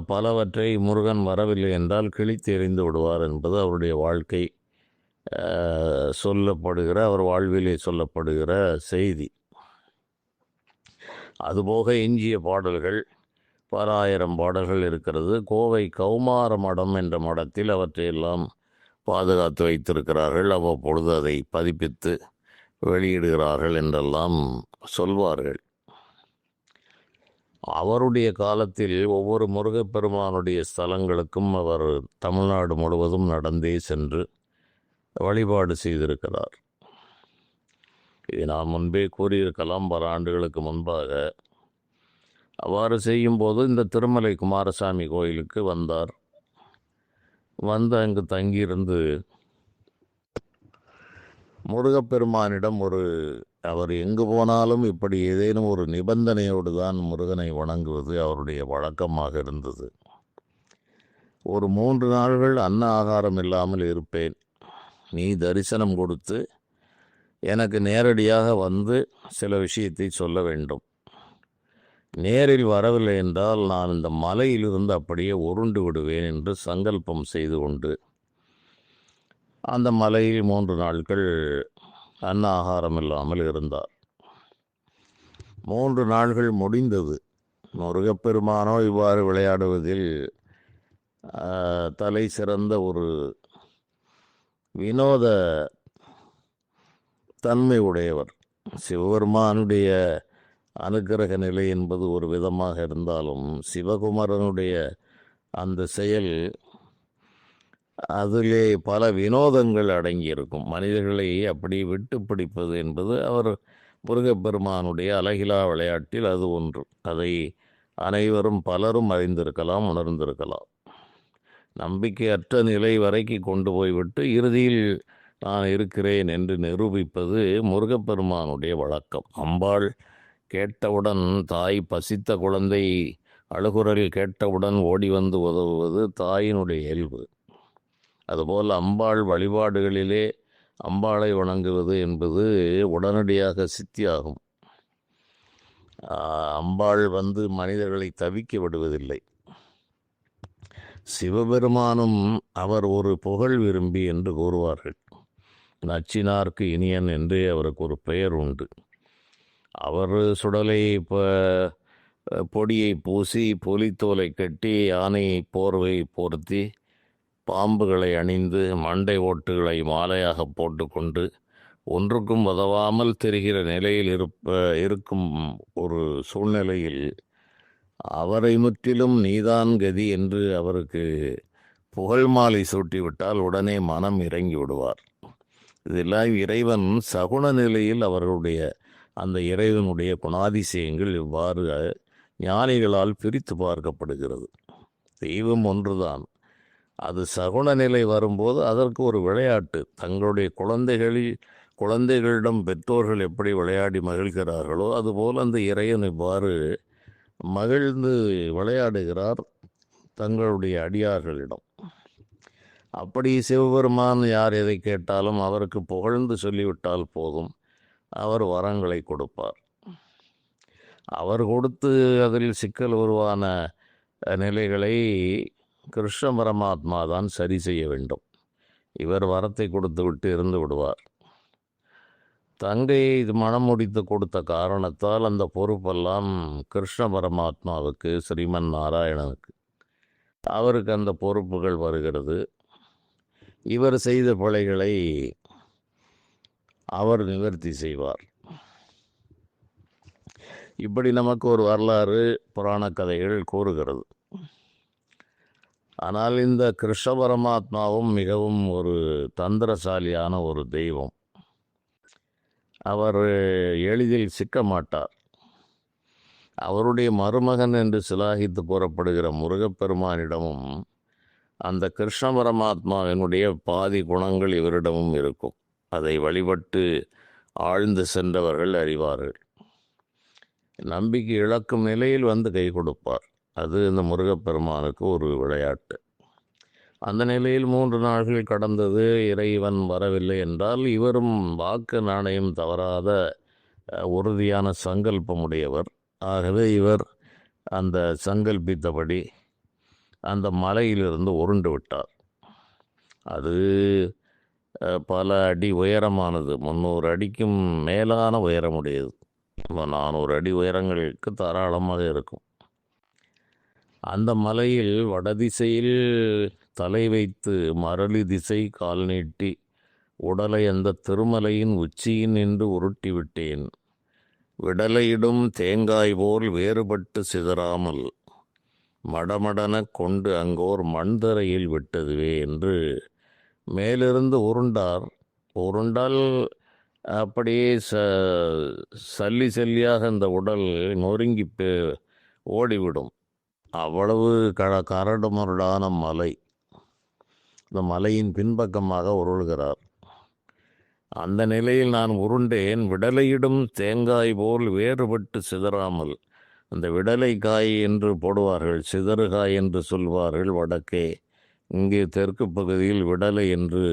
பலவற்றை முருகன் வரவில்லை என்றால் கிழித்து எறிந்து விடுவார் என்பது அவருடைய வாழ்க்கை சொல்லப்படுகிற, அவர் வாழ்விலே சொல்லப்படுகிற செய்தி. அதுபோக எஞ்சிய பாடல்கள் பல ஆயிரம் பாடல்கள் இருக்கிறது. கோவை கௌமார மடம் என்ற மடத்தில் அவற்றையெல்லாம் பாதுகாத்து வைத்திருக்கிறார்கள். அவ்வப்பொழுது அதை பதிப்பித்து வெளியிடுகிறார்கள் என்றெல்லாம் சொல்வார்கள். அவருடைய காலத்தில் ஒவ்வொரு முருகப்பெருமானுடைய ஸ்தலங்களுக்கும் அவர் தமிழ்நாடு முழுவதும் நடந்தே சென்று வழிபாடு செய்திருக்கிறார். இதை நான் முன்பே கூறியிருக்கலாம் பல ஆண்டுகளுக்கு முன்பாக. அவ்வாறு செய்யும்போது இந்த திருமலை குமாரசாமி கோயிலுக்கு வந்தார். வந்து அங்கு தங்கியிருந்து முருகப்பெருமானிடம் அவர் எங்கு போனாலும் இப்படி ஏதேனும் ஒரு நிபந்தனையோடு தான் முருகனை வணங்குவது அவருடைய வழக்கமாக இருந்தது. ஒரு 3 நாள்கள் அன்ன ஆகாரம் இல்லாமல் இருப்பேன், நீ தரிசனம் கொடுத்து எனக்கு நேரடியாக வந்து சில விஷயத்தை சொல்ல வேண்டும். நேரில் வரவில்லை என்றால் நான் இந்த மலையிலிருந்து அப்படியே உருண்டு விடுவேன் என்று சங்கல்பம் செய்து கொண்டு அந்த மலையில் 3 நாட்கள் அன்ன ஆகாரம் இல்லாமல் இருந்தார். 3 நாள்கள் முடிந்தது. முருகப்பெருமானோ இவ்வாறு விளையாடுவதில் தலை சிறந்த ஒரு வினோத தன்மை உடையவர். சிவபெருமானுடைய அனுக்கிரக நிலை என்பது ஒரு விதமாக இருந்தாலும் சிவகுமரனுடைய அந்த செயல் அதிலே பல வினோதங்கள் அடங்கியிருக்கும். மனிதர்களை அப்படி விட்டு பிடிப்பது என்பது அவர் முருகப்பெருமானுடைய அழகிலா விளையாட்டில் அது ஒன்று. அதை அனைவரும் பலரும் அறிந்திருக்கலாம், உணர்ந்திருக்கலாம். நம்பிக்கையற்ற நிலை வரைக்கு கொண்டு போய்விட்டு இறுதியில் நான் இருக்கிறேன் என்று நிரூபிப்பது முருகப்பெருமானுடைய வழக்கம். அம்பாள் கேட்டவுடன், தாய் பசித்த குழந்தை அழுகுரல் கேட்டவுடன் ஓடி வந்து உதவுவது தாயினுடைய இயல்பு. அதுபோல் அம்பாள் வழிபாடுகளிலே அம்பாளை வணங்குவது என்பது உடனடியாக சித்தியாகும். அம்பாள் வந்து மனிதர்களை தவிக்க விடுவதில்லை. சிவபெருமானும் அவர் ஒரு புகழ் விரும்பி என்று கூறுவார்கள். நச்சினார்க்கு இனியன் என்றே அவருக்கு ஒரு பெயர் உண்டு. அவர் சுடலை பொடியை பூசி புலித்தோலை கட்டி யானை போர்வை போர்த்தி பாம்புகளை அணிந்து மண்டை ஓட்டுகளை மாலையாக போட்டுக்கொண்டு ஒன்றுக்கும் உதவாமல் தெரிகிற நிலையில் இருக்கும் ஒரு சூழ்நிலையில் அவரை முற்றிலும் நீதான் கதி என்று அவருக்கு புகழ் மாலை சூட்டிவிட்டால் உடனே மனம் இறங்கி விடுவார். இதெல்லாம் இறைவன் சகுன நிலையில் அவர்களுடைய அந்த இறைவனுடைய குணாதிசயங்கள் இவ்வாறு ஞானிகளால் பிரித்து பார்க்கப்படுகிறது. தெய்வம் ஒன்றுதான். அது சகுன நிலை வரும்போது அதற்கு ஒரு விளையாட்டு. தங்களுடைய குழந்தைகளிடம் பெற்றோர்கள் எப்படி விளையாடி மகிழ்கிறார்களோ அதுபோல் அந்த இறைவன் இவ்வாறு மகிழ்ந்து விளையாடுகிறார் தங்களுடைய அடியார்களிடம். அப்படி சிவபெருமான் யார் எதை கேட்டாலும் அவருக்கு புகழ்ந்து சொல்லிவிட்டால் போதும், அவர் வரங்களை கொடுப்பார். அவர் கொடுத்து அதில் சிக்கல் உருவான நிலைகளை கிருஷ்ண பரமாத்மா தான் சரி செய்ய வேண்டும். இவர் வரத்தை கொடுத்து விட்டு இருந்து விடுவார். தங்கையை மனம் முடித்து கொடுத்த காரணத்தால் அந்த பொறுப்பெல்லாம் கிருஷ்ண பரமாத்மாவுக்கு, ஸ்ரீமன் நாராயணனுக்கு. அவருக்கு அந்த பொறுப்புகள் வருகிறது. இவர் செய்த பிழைகளை அவர் நிவர்த்தி செய்வார். இப்படி நமக்கு ஒரு வரலாறு புராண கதைகள் கூறுகிறது. ஆனால் இந்த கிருஷ்ண பரமாத்மாவும் மிகவும் ஒரு தந்திரசாலியான ஒரு தெய்வம். அவர் எளிதில் சிக்க மாட்டார். அவருடைய மருமகன் என்று சிலாகித்து கூறப்படுகிற முருகப்பெருமானிடமும் அந்த கிருஷ்ண பரமாத்மாவினுடைய பாதி குணங்கள் இவரிடமும் இருக்கும். அதை வழிபட்டு ஆழ்ந்து சென்றவர்கள் அறிவார்கள். நம்பிக்கை இழக்கும் நிலையில் வந்து கை கொடுப்பார். அது இந்த முருகப்பெருமானுக்கு ஒரு விளையாட்டு. அந்த நிலையில் 3 நாட்கள் கடந்தது. இறைவன் வரவில்லை என்றால் இவரும் வாக்கு நாணயம் தவறாத உறுதியான சங்கல்பமுடையவர். ஆகவே இவர் அந்த சங்கல்பித்தபடி அந்த மலையிலிருந்து உருண்டு விட்டார். அது பல அடி உயரமானது. 300 அடிக்கும் மேலான உயரமுடையது. 400 அடி உயரங்களுக்கு தாராளமாக இருக்கும். அந்த மலையில் வடதிசையில் தலை வைத்து மரளி திசை கால் நீட்டி உடலை அந்த திருமலையின் உச்சியின் நின்று உருட்டி விட்டேன். விடலையிடும் தேங்காய் போல் வேறுபட்டு சிதறாமல் மடமடன கொண்டு அங்கோர் மண்தரையில் விட்டதுவே என்று மேலிருந்து உருண்டால் அப்படியே சல்லி சல்லியாக அந்த உடல் நொறுங்கி ஓடிவிடும். அவ்வளவு கரடு முரடான மலை. இந்த மலையின் பின்பக்கமாக உருள்கிறார். அந்த நிலையில் நான் உருண்டேன். விடலையிடும் தேங்காய் போல் வேறுபட்டு சிதறாமல். அந்த விடலைக்காய் என்று போடுவார்கள், சிதறுகாய் என்று சொல்வார்கள் வடக்கே. இங்கே தெற்கு பகுதியில் விடலை என்று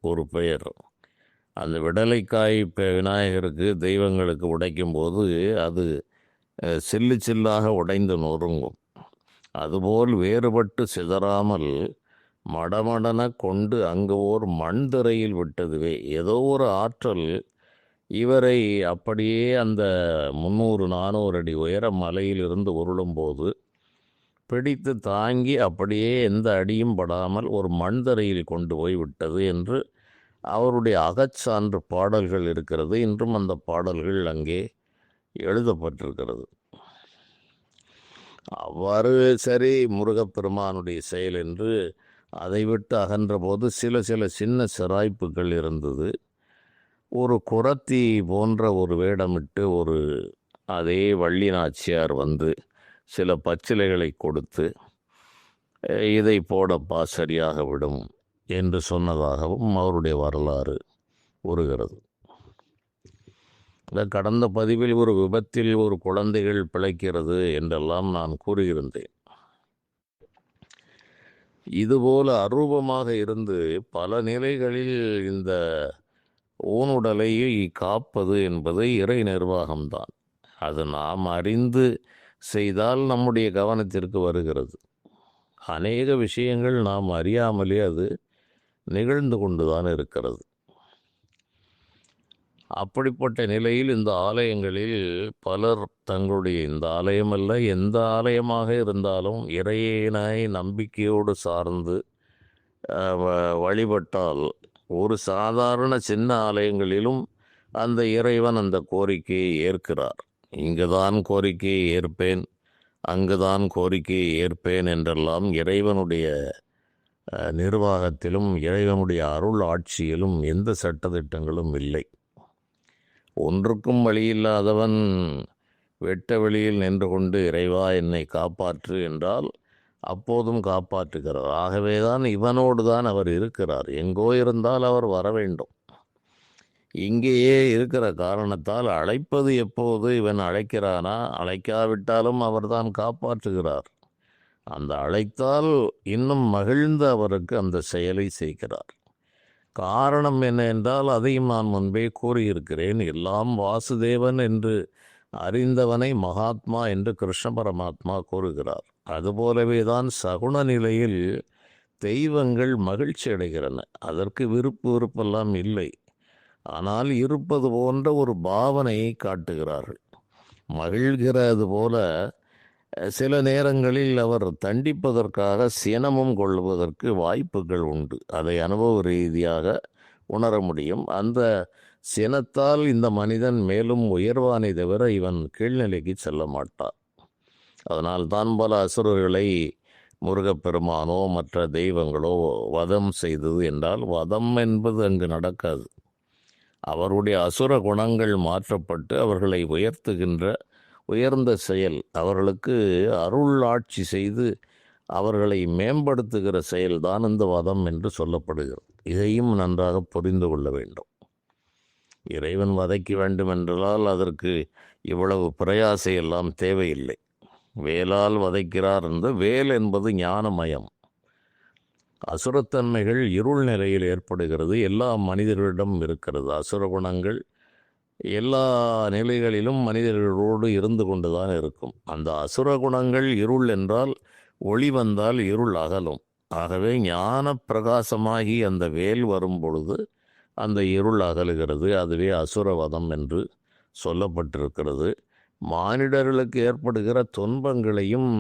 ஒரு பெயர். அந்த விடலைக்காய் விநாயகருக்கு தெய்வங்களுக்கு உடைக்கும்போது அது சில்லு சில்லாக உடைந்து நொறுங்கும். அதுபோல் வேறுபட்டு சிதறாமல் மடமடன கொண்டு அங்கு ஓர் மண் திரையில் விட்டதுவே. ஏதோ ஒரு ஆற்றல் இவரை அப்படியே அந்த 300-400 அடி உயர மலையிலிருந்து உருளும்போது பிடித்து தாங்கி அப்படியே எந்த அடியும் படாமல் ஒரு மண் தரையில் கொண்டு போய் விட்டது என்று அவருடைய அகச்சான்று பாடல்கள் இருக்கிறது. இன்றும் அந்த பாடல்கள் அங்கே எழுதப்பட்டிருக்கிறது. அவ்வாறு சரி, முருகப்பெருமானுடைய செயல் என்று அதை விட்டு அகன்ற போது சில சின்ன சிராய்ப்புகள் இருந்தது. ஒரு குறத்தி போன்ற ஒரு வேடமிட்டு ஒரு அதே வள்ளி நாச்சியார் வந்து சில பச்சிலைகளை கொடுத்து இதை போடப்பா சரியாக விடும் என்று சொன்னதாகவும் அவருடைய வரலாறு கூறுகிறது. கடந்த பதிவில் ஒரு விபத்தில் ஒரு குழந்தைகள் பிழைக்கிறது என்றெல்லாம் நான் கூறியிருந்தேன். இதுபோல அரூபமாக இருந்து பல நிலைகளில் இந்த ஊனுடலை காப்பது என்பது இறை நிர்வாகம்தான். அது நாம் அறிந்து செய்தால் நம்முடைய கவனத்திற்கு வருகிறது. அநேக விஷயங்கள் நாம் அறியாமலே அது நிகழ்ந்து கொண்டுதான் இருக்கிறது. அப்படிப்பட்ட நிலையில் இந்த ஆலயங்களில் பலர் தங்களுடைய இந்த ஆலயமல்ல, எந்த ஆலயமாக இருந்தாலும் இறையனாய் நம்பிக்கையோடு சார்ந்து வழிபட்டால் ஒரு சாதாரண சின்ன ஆலயங்களிலும் அந்த இறைவன் அந்த கோரிக்கையை ஏற்கிறார். இங்குதான் கோரிக்கையை ஏற்பேன், அங்குதான் கோரிக்கையை ஏற்பேன் என்றெல்லாம் இறைவனுடைய நிர்வாகத்திலும் இறைவனுடைய அருள் ஆட்சியிலும் எந்த சட்டதிட்டங்களும் இல்லை. ஒன்றுக்கும் வழியில்லாதவன் வெட்ட வெளியில் நின்று கொண்டு இறைவா என்னை காப்பாற்று என்றால் அப்போதும் காப்பாற்றுகிறார். ஆகவேதான் இவனோடு தான் அவர் இருக்கிறார். எங்கோ இருந்தால் அவர் வர வேண்டும். இங்கேயே இருக்கிற காரணத்தால் அழைப்பது எப்போது இவன் அழைக்கிறானா, அழைக்காவிட்டாலும் அவர்தான் காப்பாற்றுகிறார். அந்த அழைத்தால் இன்னும் மகிழ்ந்து அவருக்கு அந்த செயலை செய்கிறார். காரணம் என்ன என்றால் அதையும் நான் முன்பே கூறியிருக்கிறேன். எல்லாம் வாசுதேவன் என்று அறிந்தவனை மகாத்மா என்று கிருஷ்ண பரமாத்மா கூறுகிறார். அதுபோலவே தான் சகுன நிலையில் தெய்வங்கள் மகிழ்ச்சி அடைகிறன. அதற்கு விருப்பெல்லாம் இல்லை. ஆனால் இருப்பது போன்ற ஒரு பாவனையை காட்டுகிறார்கள். மகிழ்கிறது போல சில நேரங்களில் அவர் தண்டிப்பதற்காக சினமும் கொள்வதற்கு வாய்ப்புகள் உண்டு. அதை அனுபவ ரீதியாக உணர முடியும். அந்த சினத்தால் இந்த மனிதன் மேலும் உயர்வானை தவிர இவன் கீழ்நிலைக்கு செல்ல மாட்டான். அதனால் தான் பல அசுரர்களை முருகப்பெருமானோ மற்ற தெய்வங்களோ வதம் செய்தது என்றால் வதம் என்பது அங்கு நடக்காது. அவருடைய அசுர குணங்கள் மாற்றப்பட்டு அவர்களை உயர்த்துகின்ற உயர்ந்த செயல், அவர்களுக்கு அருள் ஆட்சி செய்து அவர்களை மேம்படுத்துகிற செயல்தான் இந்த வதம் என்று சொல்லப்படுகிறது. இதையும் நன்றாக புரிந்து கொள்ள வேண்டும். இறைவன் வதைக்க வேண்டும் என்றால் அதற்கு இவ்வளவு பிரயாசையெல்லாம் தேவையில்லை. வேலால் வதைக்கிறார் என்று வேல் என்பது ஞானமயம். அசுரத்தன்மைகள் இருள் நிலையில் ஏற்படுகிறது. எல்லா மனிதர்களிடம் இருக்கிறது. அசுர குணங்கள் எல்லா நிலைகளிலும் மனிதர்களோடு இருந்து கொண்டுதான் இருக்கும். அந்த அசுர குணங்கள் இருள் என்றால் ஒளி வந்தால் இருள் அகலும். ஆகவே ஞான பிரகாசமாகி அந்த வேல் வரும் பொழுது அந்த இருள் அகலுகிறது. அதுவே அசுரவதம் என்று சொல்லப்பட்டிருக்கிறது. மானிடர்களுக்கு ஏற்படுகிற துன்பங்களையும்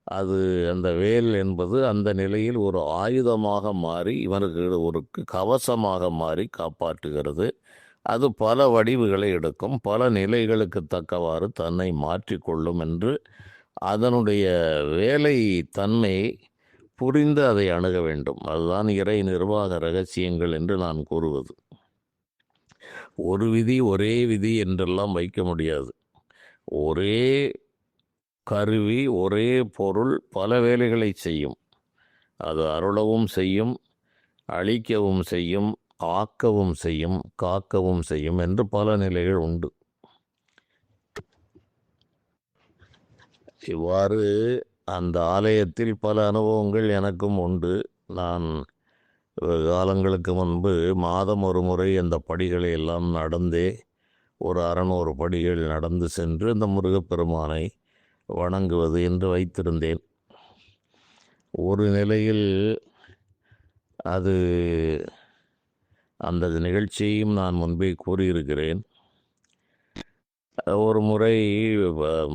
அது அந்த வேல் என்பது அந்த நிலையில் ஒரு ஆயுதமாக மாறி இவனுக்கு ஒரு கவசமாக மாறி காப்பாற்றுகிறது. அது பல வடிவுகளை எடுக்கும், பல நிலைகளுக்கு தக்கவாறு தன்னை மாற்றிக்கொள்ளும் என்று அதனுடைய வேலை தன்மையை புரிந்து அதை அணுக வேண்டும். அதுதான் இறை நிர்வாக ரகசியங்கள் என்று நான் கூறுவது. ஒரு விதி ஒரே விதி என்றெல்லாம் வைக்க முடியாது. ஒரே கருவி ஒரே பொருள் பல வேலைகளை செய்யும். அது அருளவும் செய்யும், அழிக்கவும் செய்யும், ஆக்கவும் செய்யும், காக்கவும் செய்யும் என்று பல நிலைகள் உண்டு. இவ்வாறு அந்த ஆலயத்தில் பல அனுபவங்கள் எனக்கும் உண்டு. நான் காலங்களுக்கு முன்பு மாதம் ஒரு முறை அந்த படிகளை எல்லாம் நடந்தே ஒரு 600 படிகள் நடந்து சென்று அந்த முருகப்பெருமானை வணங்குவது என்று வைத்திருந்தேன். ஒரு நிலையில் அது அந்த நிகழ்ச்சியையும் நான் முன்பே கூறியிருக்கிறேன். ஒரு முறை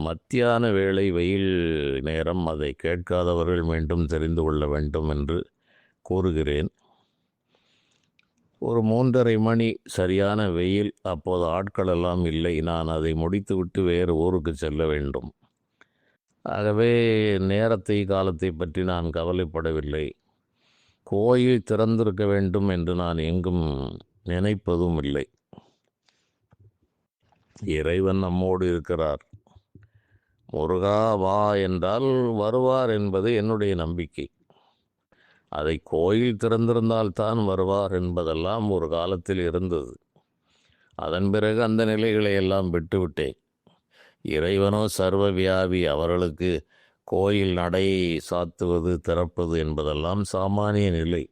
மத்தியான வேளை வெயில் நேரம், அதை கேட்காதவர்கள் மீண்டும் தெரிந்து கொள்ள வேண்டும் என்று கூறுகிறேன். ஒரு 3:30 மணி சரியான வெயில். அப்போது ஆட்கள் எல்லாம் இல்லை. நான் அதை முடித்துவிட்டு வேறு ஊருக்கு செல்ல வேண்டும். ஆகவே நேரத்தை காலத்தை பற்றி நான் கவலைப்படவில்லை. கோயில் திறந்திருக்க வேண்டும் என்று நான் எங்கும் நினைப்பதும் இல்லை. இறைவன் நம்மோடு இருக்கிறார். முருகா வா என்றால் வருவார் என்பது என்னுடைய நம்பிக்கை. அதை கோயில் திறந்திருந்தால்தான் வருவார் என்பதெல்லாம் ஒரு காலத்தில் இருந்தது. அதன் பிறகு அந்த நிலைகளை எல்லாம் விட்டுவிட்டேன். இறைவனோ சர்வ வியாபி. அவர்களுக்கு கோயில் நடை சாத்துவது திறப்பது என்பதெல்லாம் சாமானிய நிலை.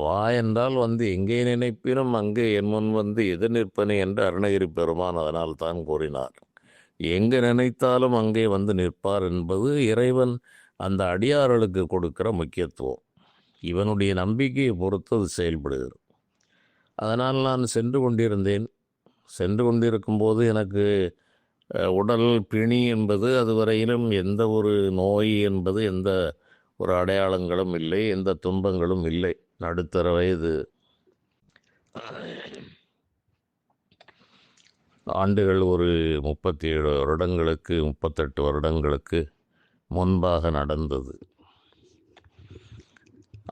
வா என்றால் வந்து எங்கே நினைப்பினும் அங்கே என் முன் வந்து எதிர் நிற்பனே என்று அருணகிரி பெருமான் அதனால் தான் கூறினார். எங்கே நினைத்தாலும் அங்கே வந்து நிற்பார் என்பது இறைவன் அந்த அடியார்களுக்கு கொடுக்கிற முக்கியத்துவம். இவனுடைய நம்பிக்கையை பொறுத்து அது செயல்படுகிறது. அதனால் நான் சென்று கொண்டிருந்தேன். சென்று கொண்டிருக்கும்போது எனக்கு உடல் பிணி என்பது அதுவரையிலும் எந்த ஒரு நோய் என்பது எந்த ஒரு அடையாளங்களும் இல்லை, எந்த துன்பங்களும் இல்லை. நடுத்தர வயது. ஆண்டுகள் ஒரு 37 வருடங்களுக்கு 38 வருடங்களுக்கு முன்பாக நடந்தது.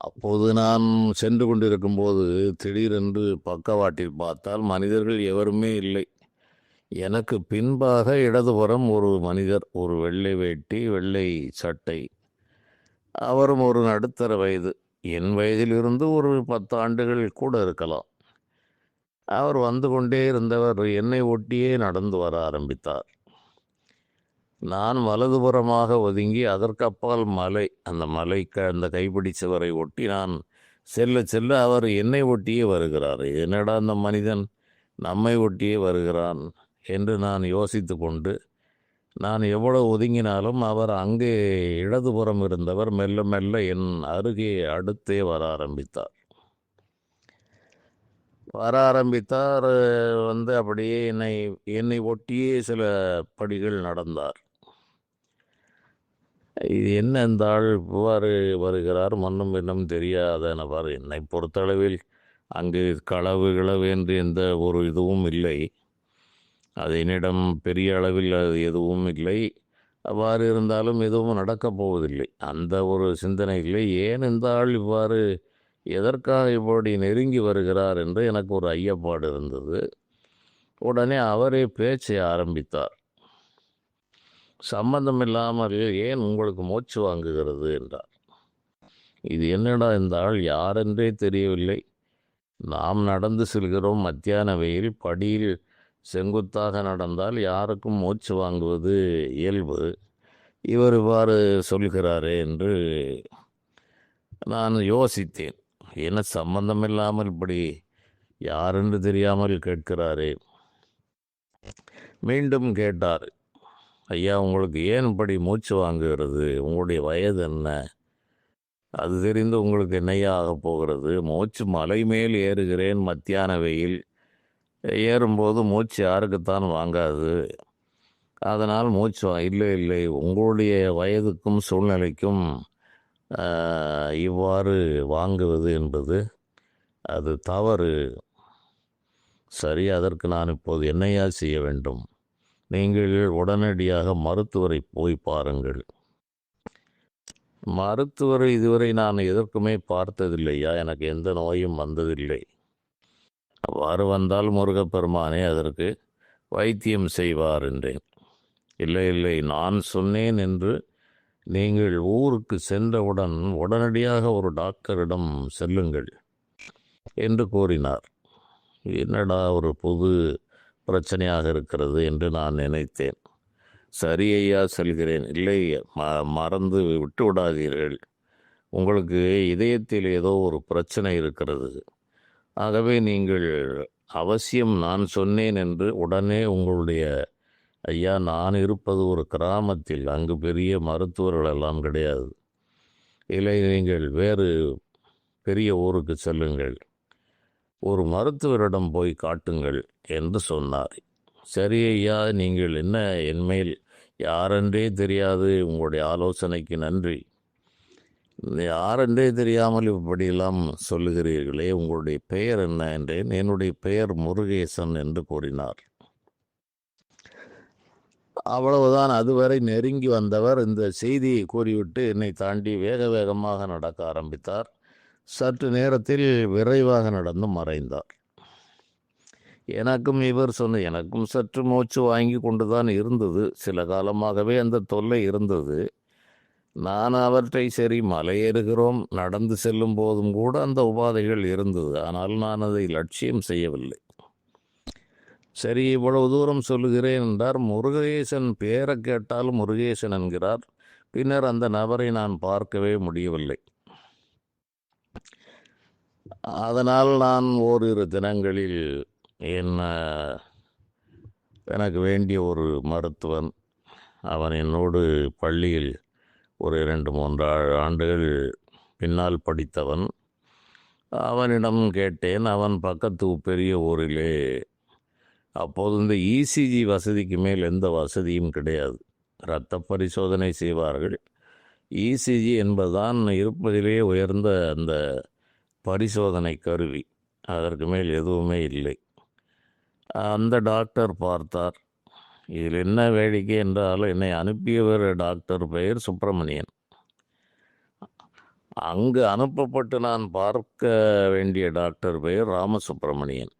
அப்போது நான் சென்று கொண்டிருக்கும்போது திடீரென்று பக்கவாட்டில் பார்த்தால் மனிதர்கள் எவருமே இல்லை. எனக்கு பின்பாக இடதுபுறம் ஒரு மனிதர், ஒரு வெள்ளை வேட்டி வெள்ளை சட்டை. அவரும் ஒரு நடுத்தர வயது, என் வயதிலிருந்து ஒரு 10 ஆண்டுகள் கூட இருக்கலாம். அவர் வந்து கொண்டே இருந்தவர் என்னை ஒட்டியே நடந்து வர ஆரம்பித்தார். நான் வலதுபுறமாக ஒதுங்கி அதற்கப்பால் மலை, அந்த மலைக்கு அந்த கைப்பிடிச்சவரை ஒட்டி நான் செல்ல செல்ல அவர் என்னை ஒட்டியே வருகிறார். என்னடா அந்த மனிதன் நம்மை ஒட்டியே வருகிறான் என்று நான் யோசித்து கொண்டு, நான் எவ்வளவு ஒதுங்கினாலும் அவர் அங்கே இடதுபுறம் இருந்தவர் மெல்ல மெல்ல என் அருகே அடுத்தே வர ஆரம்பித்தார். வந்து அப்படியே என்னை ஒட்டியே சில படிகள் நடந்தார். இது என்ன இந்த ஆள் இவ்வாறு வருகிறார், மண்ணும் இன்னும் தெரியாத நபர். என்னை பொறுத்தளவில் அங்கு களவு என்று எந்த ஒரு இதுவும் இல்லை. அது என்னிடம் பெரிய அளவில் அது எதுவும் இல்லை. அவ்வாறு இருந்தாலும் எதுவும் நடக்கப் போவதில்லை, அந்த ஒரு சிந்தனை இல்லை. ஏன் இந்த ஆள் இவ்வாறு எதற்காக இப்படி நெருங்கி வருகிறார் என்று எனக்கு ஒரு ஐயப்பாடு இருந்தது. உடனே அவரே பேச்சை ஆரம்பித்தார். சம்பந்தமில்லாமல் ஏன் உங்களுக்கு மூச்சு வாங்குகிறது என்றார். இது என்னடா இந்த ஆள் யாரென்றே தெரியவில்லை. நாம் நடந்து செல்கிறோம், மத்தியான வெயில், படியில் செங்குத்தாக நடந்தால் யாருக்கும் மூச்சு வாங்குவது இயல்பு. இவர் இவ்வாறு சொல்கிறாரே என்று நான் யோசித்தேன். என்ன சம்பந்தமில்லாமல் இப்படி யாரென்று தெரியாமல் கேட்கிறாரே. மீண்டும் கேட்டார், ஐயா உங்களுக்கு ஏன் இப்படி மூச்சு வாங்குகிறது, உங்களுடைய வயது என்ன, அது தெரிந்து உங்களுக்கு என்னையா ஆகப் போகிறது, மூச்சு மலை மேல் ஏறுகிறேன், மத்தியான வெயில், ஏறும்போது மூச்சு யாருக்குத்தான் வாங்காது, அதனால் மூச்சு இல்லை உங்களுடைய வயதுக்கும் சூழ்நிலைக்கும் இவ்வாறு வாங்குவது என்பது அது தவறு. சரி, அதற்கு நான் இப்போது என்னையா செய்ய வேண்டும்? நீங்கள் உடனடியாக மருத்துவரை போய் பாருங்கள். மருத்துவரை இதுவரை நான் எதற்குமே பார்த்ததில்லையா, எனக்கு எந்த நோயும் வந்ததில்லை. அவ்வாறு வந்தால் முருகப்பெருமானே அதற்கு வைத்தியம் செய்வார் என்றேன். இல்லை நான் சொன்னேன் என்று நீங்கள் ஊருக்கு சென்றவுடன் உடனடியாக ஒரு டாக்டரிடம் செல்லுங்கள் என்று கூறினார். என்னடா ஒரு புது பிரச்சனையாக இருக்கிறது என்று நான் நினைத்தேன். சரி ஐயா, செல்கிறேன். இல்லை, மறந்து விட்டு விடாதீர்கள், உங்களுக்கு இதயத்தில் ஏதோ ஒரு பிரச்சனை இருக்கிறது. ஆகவே நீங்கள் அவசியம் நான் சொன்னேன் என்று உடனே உங்களுடைய ஐயா, நான் இருப்பது ஒரு கிராமத்தில், அங்கு பெரிய மருத்துவர்கள் எல்லாம் கிடையாது. இல்லை, நீங்கள் வேறு பெரிய ஊருக்கு செல்லுங்கள், ஒரு மருத்துவரிடம் போய் காட்டுங்கள் என்று சொன்னார். சரி ஐயா, நீங்கள் என்ன என்மேல் யாரென்றே தெரியாது, உங்களுடைய ஆலோசனைக்கு நன்றி. யாரென்றே தெரியாமல் இப்படியெல்லாம் சொல்லுகிறீர்களே, உங்களுடைய பெயர் என்ன என்றேன். என்னுடைய பெயர் முருகேசன் என்று கூறினார். அவ்வளவுதான். அதுவரை நெருங்கி வந்தவர் இந்த செய்தியை கூறிவிட்டு என்னை தாண்டி வேக வேகமாக நடக்க ஆரம்பித்தார். சற்று நேரத்தில் விரைவாக நடந்து மறைந்தார். எனக்கும் எனக்கும் சற்று மூச்சு வாங்கி கொண்டுதான் இருந்தது. சில காலமாகவே அந்த தொல்லை இருந்தது. நான் அவற்றை சரி, மலையேறுகிறோம், நடந்து செல்லும் போதும் கூட அந்த உபாதைகள் இருந்தது. ஆனால் நான் அதை லட்சியம் செய்யவில்லை. சரி, இவ்வளவு தூரம் சொல்லுகிறேன் என்றார். முருகேசன் பேரை கேட்டால் முருகேசன் என்கிறார். பின்னர் அந்த நபரை நான் பார்க்கவே முடியவில்லை. அதனால் நான் ஓரிரு தினங்களில் எனக்கு வேண்டிய ஒரு மருத்துவன், அவன் என்னோடு பள்ளியில் ஒரு 2-3 ஆண்டுகள் பின்னால் படித்தவன், அவனிடம் கேட்டேன். அவன் பக்கத்து பெரிய ஊரிலே அப்போது இந்த இசிஜி வசதிக்கு மேல் எந்த வசதியும் கிடையாது. இரத்த பரிசோதனை செய்வார்கள். இசிஜி என்பதுதான் இருப்பதிலே உயர்ந்த அந்த பரிசோதனை கருவி. அதற்கு மேல் எதுவுமே இல்லை. அந்த டாக்டர் பார்த்தார். இதில் என்ன வேடிக்கை என்றால், என்னை அனுப்பியவர் டாக்டர் பெயர் சுப்பிரமணியன். அங்கு அனுப்பப்பட்டு நான் பார்க்க வேண்டிய டாக்டர் பெயர் ராமசுப்பிரமணியன்.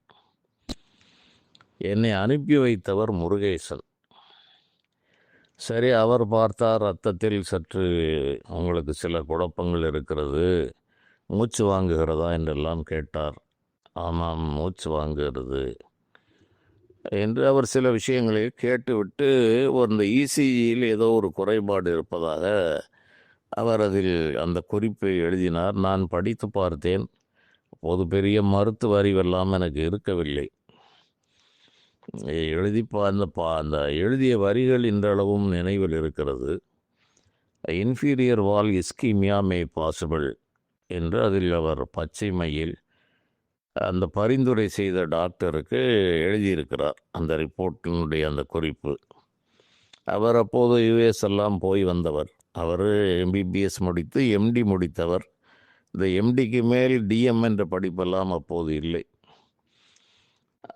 என்னை அனுப்பி வைத்தவர் முருகேசன். சரி, அவர் பார்த்தார். ரத்தத்தில் சற்று உங்களுக்கு சில குழப்பங்கள் இருக்கிறது, மூச்சு வாங்குகிறதா என்றெல்லாம் கேட்டார். ஆமாம், மூச்சு வாங்குகிறது என்று அவர் சில விஷயங்களை கேட்டுவிட்டு, இந்த இசிஜியில் ஏதோ ஒரு குறைபாடு இருப்பதாக அவர் அதில் அந்த குறிப்பை எழுதினார். நான் படித்து பார்த்தேன். அப்போது பெரிய மருத்துவ அறிவெல்லாம் எனக்கு இருக்கவில்லை. அந்த எழுதிய வரிகள் இன்றளவும் நினைவில் இருக்கிறது. இன்ஃபீரியர் வால் இஸ்கீமியா மே பாசிபிள் என்று அதில் அவர் பச்சை மையில் அந்த பரிந்துரை செய்த டாக்டருக்கு எழுதியிருக்கிறார். அந்த ரிப்போர்ட்டினுடைய அந்த குறிப்பு. அவர் அப்போது யுஎஸ் எல்லாம் போய் வந்தவர். அவர் எம்பிபிஎஸ் முடித்து எம்டி முடித்தவர். இந்த எம்டிக்கு மேல் டிஎம் என்ற படிப்பெல்லாம் அப்போது இல்லை.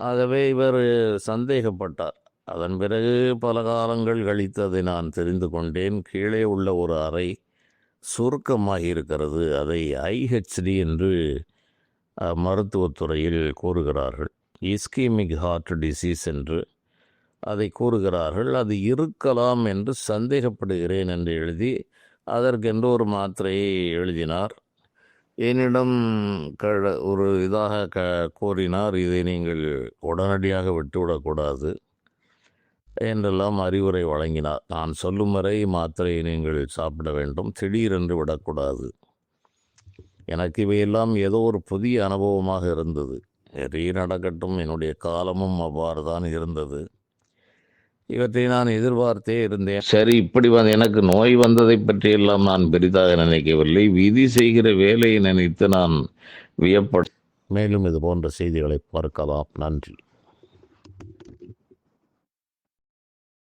ஆகவே இவர் சந்தேகப்பட்டார். அதன் பிறகு பல காலங்கள் கழித்து அதை நான் தெரிந்து கொண்டேன். கீழே உள்ள ஒரு அறை சுருக்கமாக இருக்கிறது. அதை ஐஹெச்டி என்று மருத்துவத்துறையில் கூறுகிறார்கள். இஸ்கீமிக் ஹார்ட் டிசீஸ் என்று அதை கூறுகிறார்கள். அது இருக்கலாம் என்று சந்தேகப்படுகிறேன் என்று எழுதி அதற்கென்று ஒரு மாத்திரையை எழுதினார். என்னிடம் ஒரு இதாக கோரினார், இதை நீங்கள் உடனடியாக விட்டுவிடக்கூடாது என்றெல்லாம் அறிவுரை வழங்கினார். நான் சொல்லும் வரை மாத்திரையை நீங்கள் சாப்பிட வேண்டும், திடீரென்று விடக்கூடாது. எனக்கு இவையெல்லாம் ஏதோ ஒரு புதிய அனுபவமாக இருந்தது. நடக்கட்டும், என்னுடைய காலமும் அவ்வாறு தான் இருந்தது. இவற்றை நான் எதிர்பார்த்தே இருந்தேன். சரி, இப்படி எனக்கு நோய் வந்ததை பற்றியெல்லாம் நான் பெரிதாக நினைக்கவில்லை. விதி செய்கிற வேலையை நினைத்து நான் வியப்பட. மேலும் இது போன்ற செய்திகளை பார்க்கலாம். நன்றி.